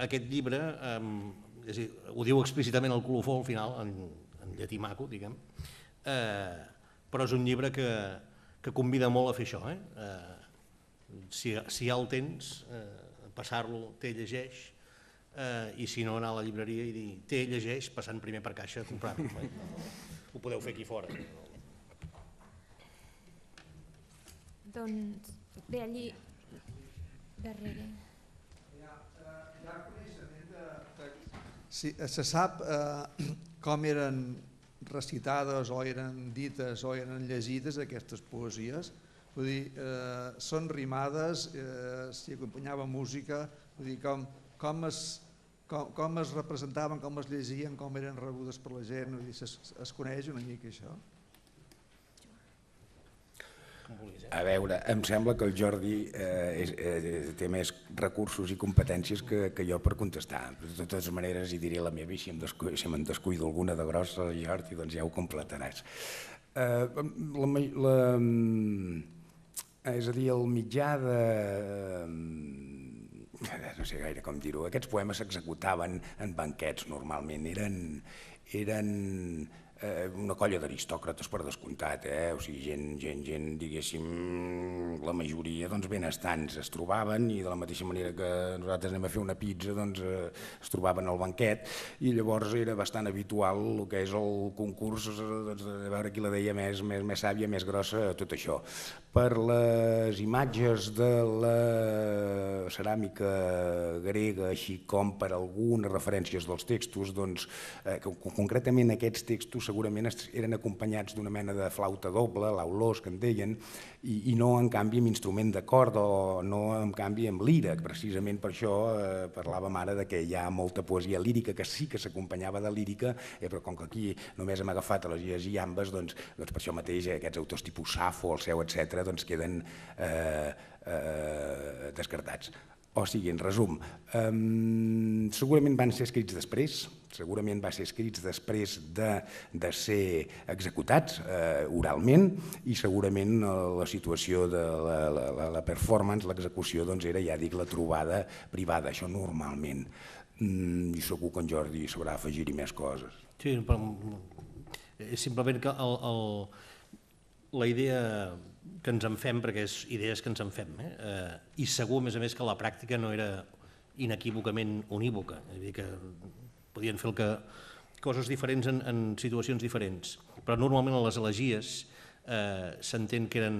Speaker 3: Aquest llibre és a dir, ho diu explícitament el colofó al final, en llatí maco, diguem, però és un llibre que convida molt a fer això. Si hi ha el temps, passar-lo, té, llegeix, i si no, anar a la llibreria i dir té, llegeix, passant primer per caixa a comprar-lo. Ho podeu fer aquí fora.
Speaker 1: Doncs bé, allí darrere.
Speaker 5: Sí, se sap com eren recitades o eren dites o eren llegides aquestes poesies? Vull dir, són rimades, s'hi acompanyava música, vull dir, com es representaven, com es llegien, com eren rebudes per la gent, vull dir, es coneix una mica això?
Speaker 4: A veure, em sembla que el Jordi té més recursos i competències que jo per contestar. De totes maneres, hi diré la meva, i si me'n descuido alguna de grossa, Jordi, doncs ja ho completaràs. És a dir, el mitjà de... no sé gaire com dir-ho, aquests poemes s'executaven en banquets normalment, eren una colla d'aristòcrates per descomptat, o sigui, gent, diguéssim, la majoria benestants es trobaven, i de la mateixa manera que nosaltres anem a fer una pizza, doncs es trobaven al banquet, i llavors era bastant habitual el que és el concurs, de veure qui la deia més sàvia, més grossa, tot això. Per les imatges de la ceràmica grega, així com per algunes referències dels textos, doncs concretament aquests textos segurament eren acompanyats d'una mena de flauta doble, l'aulós que en deien, i no en canvi amb instrument de corda o no en canvi amb lira. Precisament per això parlàvem ara que hi ha molta poesia lírica que sí que s'acompanyava de lírica, però com que aquí només hem agafat les ies i iambes, doncs per això mateix aquests autors tipus Safo, el Seu, etc., doncs queden descartats. O sigui, en resum, segurament van ser escrits després, segurament va ser escrits després de ser executats oralment, i segurament la situació de la performance, l'execució, doncs era, ja dic, la trobada privada, això normalment. I segur que en Jordi sabrà afegir-hi més coses.
Speaker 3: Sí, però és simplement que la idea que ens en fem, perquè és idees que ens en fem, i segur, a més, que la pràctica no era inequívocament unívoca, és a dir, que podien fer coses diferents en situacions diferents, però normalment les elegies s'entén que eren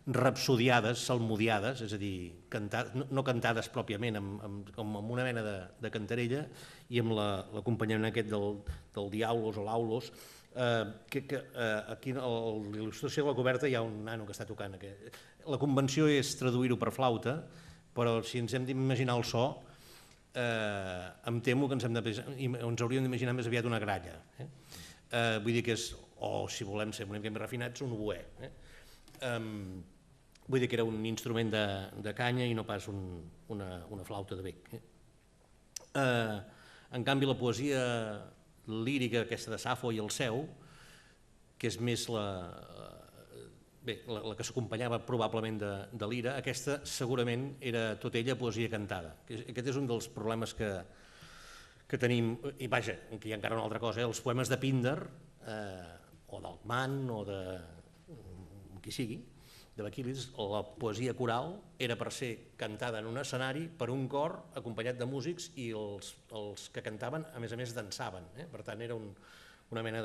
Speaker 3: rapsodiades, salmodiades, és a dir, no cantades pròpiament, com amb una mena de cantarella, i amb l'acompanyament aquest del diaulos o l'aulos, que aquí a l'il·lustració de la coberta hi ha un nano que està tocant. La convenció és traduir-ho per flauta, però si ens hem d'imaginar el so, em temo que ens hauríem d'imaginar més aviat una gralla. Vull dir que és, o si volem ser una mica més refinats, un oboè. Vull dir que era un instrument de canya i no pas una flauta de bec. En canvi, la poesia lírica aquesta de Safo i el Seu, que és més la que s'acompanyava probablement de l'ira, aquesta segurament era tot ella poesia cantada. Aquest és un dels problemes que tenim, i vaja, que hi ha encara una altra cosa, els poemes de Píndar, o d'Alcman, o de qui sigui, de l'Aquiles, la poesia coral era per ser cantada en un escenari per un cor acompanyat de músics, i els que cantaven, a més, dansaven. Per tant, era una mena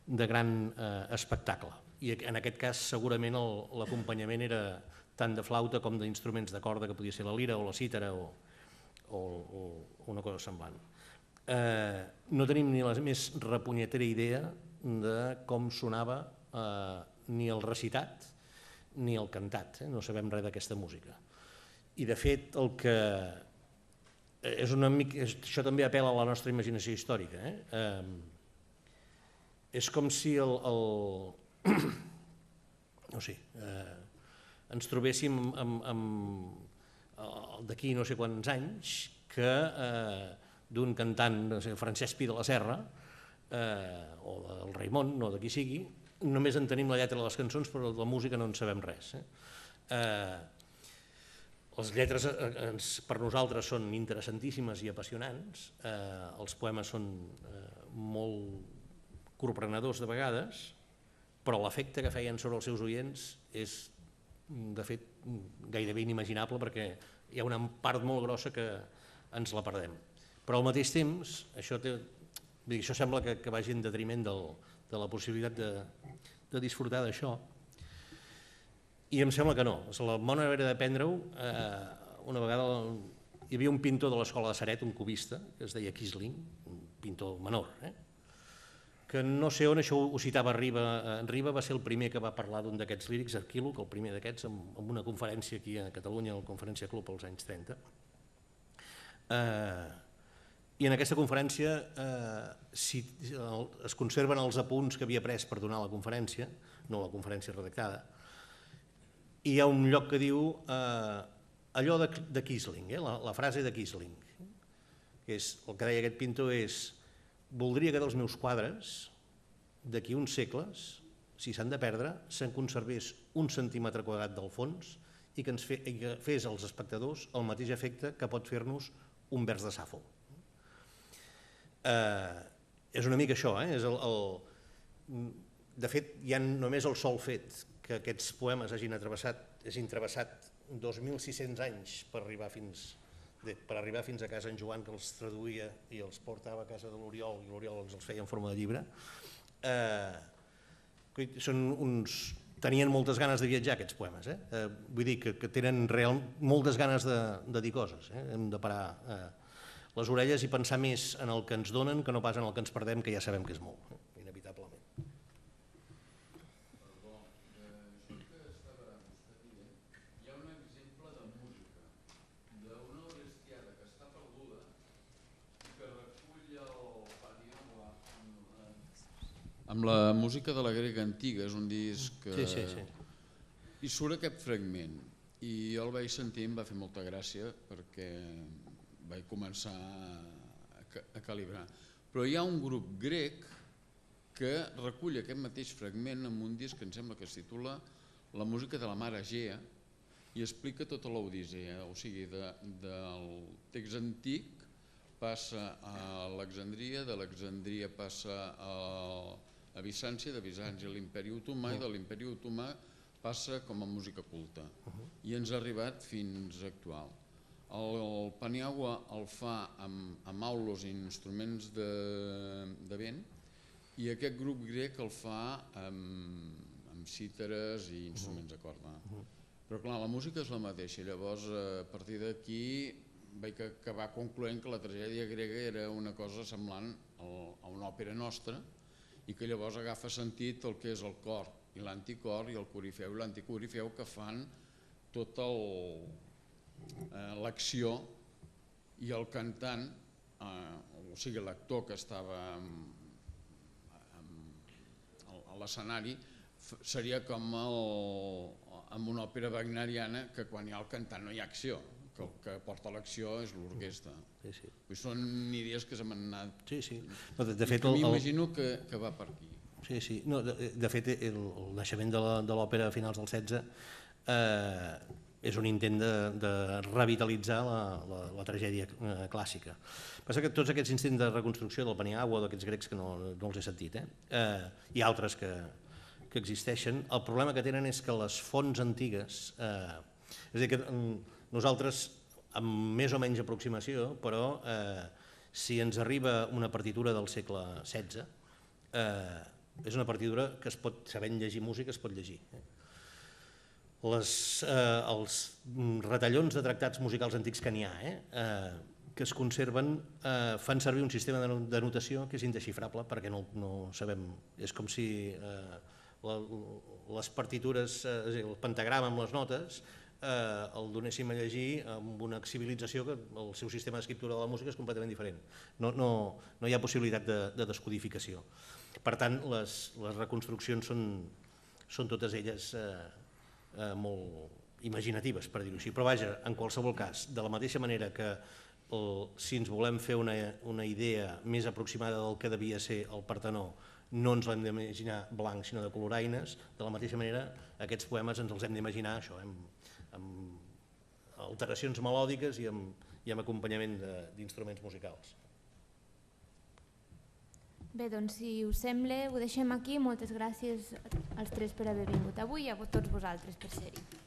Speaker 3: de gran espectacle. I en aquest cas, segurament, l'acompanyament era tant de flauta com d'instruments de corda, que podia ser la lira o la cítara o una cosa semblant. No tenim ni la més repunyetera idea de com sonava ni el recitat ni el cantat, no sabem res d'aquesta música. I de fet, el que és una mica, això també apel·la a la nostra imaginació històrica. És com si no sé, ens trobéssim d'aquí no sé quants anys que d'un cantant, Francesc Pi de la Serra, o del Raimon, o de qui sigui, només en tenim la lletra de les cançons, però de la música no en sabem res. Les lletres per nosaltres són interessantíssimes i apassionants, els poemes són molt corprenedors de vegades, però l'efecte que feien sobre els seus oients és, de fet, gairebé inimaginable perquè hi ha una part molt grossa que ens la perdem. Però al mateix temps, això sembla que vagi en detriment de la possibilitat de disfrutar d'això. I em sembla que no. La bona manera d'aprendre-ho, una vegada hi havia un pintor de l'escola de Ceret, un cubista, que es deia Quisling, un pintor menor, que no sé on això ho citava Riba. Riba va ser el primer que va parlar d'un d'aquests lírics, Arquíloc, el primer d'aquests, en una conferència aquí a Catalunya, al Conferència Club als anys 30. I en aquesta conferència es conserven els apunts que havia pres per donar la conferència, no la conferència redactada, i hi ha un lloc que diu allò de Quisling, la frase de Quisling, que és el que deia aquest pintor és: voldria que dels meus quadres, d'aquí uns segles, si s'han de perdre, se'n conservés 1 centímetre quadrat del fons i que fes als espectadors el mateix efecte que pot fer-nos un vers de Safo. És una mica això, de fet, ja només el sol fet que aquests poemes hagin travessat 2.600 anys per arribar fins a casa en Joan, que els traduïa i els portava a casa de l'Oriol, i l'Oriol ens els feia en forma de llibre. Tenien moltes ganes de viatjar, aquests poemes. Vull dir que tenen moltes ganes de dir coses. Hem de parar les orelles i pensar més en el que ens donen que no pas en el que ens perdem, que ja sabem que és molt, inevitablement.
Speaker 6: Amb la música de la grega antiga, és un disc que...
Speaker 3: Sí.
Speaker 6: I surt aquest fragment, i jo el vaig sentir i em va fer molta gràcia perquè vaig començar a calibrar. Però hi ha un grup grec que recull aquest mateix fragment en un disc que em sembla que es titula La música de la mar Egea i explica tota l'Odissea, o sigui, del text antic passa a Alexandria, de l'Alexandria passa a Bizància, de Bizància a l'Imperi Otomà i de l'Imperi Otomà passa com a música culta i ens ha arribat fins actual. El Paniagua el fa amb aulos i instruments de vent i aquest grup grec el fa amb cítares i instruments de corda. Però clar, la música és la mateixa, llavors a partir d'aquí vaig acabar concloent que la tragèdia grega era una cosa semblant a una òpera nostra i que llavors agafa sentit el que és el cor i l'anticor i el corifeu i l'anticorifeu que fan tota l'acció i el cantant, o sigui l'actor que estava a l'escenari, seria com en una òpera wagneriana que quan hi ha el cantant no hi ha acció, que el que porta l'acció és l'orquestra. Són idees que se m'han anat...
Speaker 3: De fet,
Speaker 6: m'imagino que va per aquí.
Speaker 3: De fet, el naixement de l'òpera a finals del XVI és un intent de revitalitzar la tragèdia clàssica. Passa que tots aquests intents de reconstrucció del Paniagua o d'aquests grecs que no els he sentit, hi ha altres que existeixen, el problema que tenen és que les fonts antigues, és a dir, que nosaltres, amb més o menys aproximació, però si ens arriba una partitura del segle XVI, és una partitura que es pot, sabent llegir música, es pot llegir. Els retallons de tractats musicals antics que n'hi ha, que es conserven, fan servir un sistema de notació que és indesxifrable perquè no sabem, és com si les partitures, el pentagrama amb les notes, el donéssim a llegir amb una civilització que el seu sistema d'escriptura de la música és completament diferent. No hi ha possibilitat de descodificació. Per tant, les reconstruccions són totes elles molt imaginatives, per dir-ho així. Però vaja, en qualsevol cas, de la mateixa manera que si ens volem fer una idea més aproximada del que devia ser el Partenó, no ens l'hem d'imaginar blanc sinó de coloraines, de la mateixa manera aquests poemes ens els hem d'imaginar això, amb alteracions melòdiques i amb acompanyament d'instruments musicals.
Speaker 1: Bé, doncs si us sembla ho deixem aquí. Moltes gràcies als tres per haver vingut avui i a tots vosaltres per ser-hi.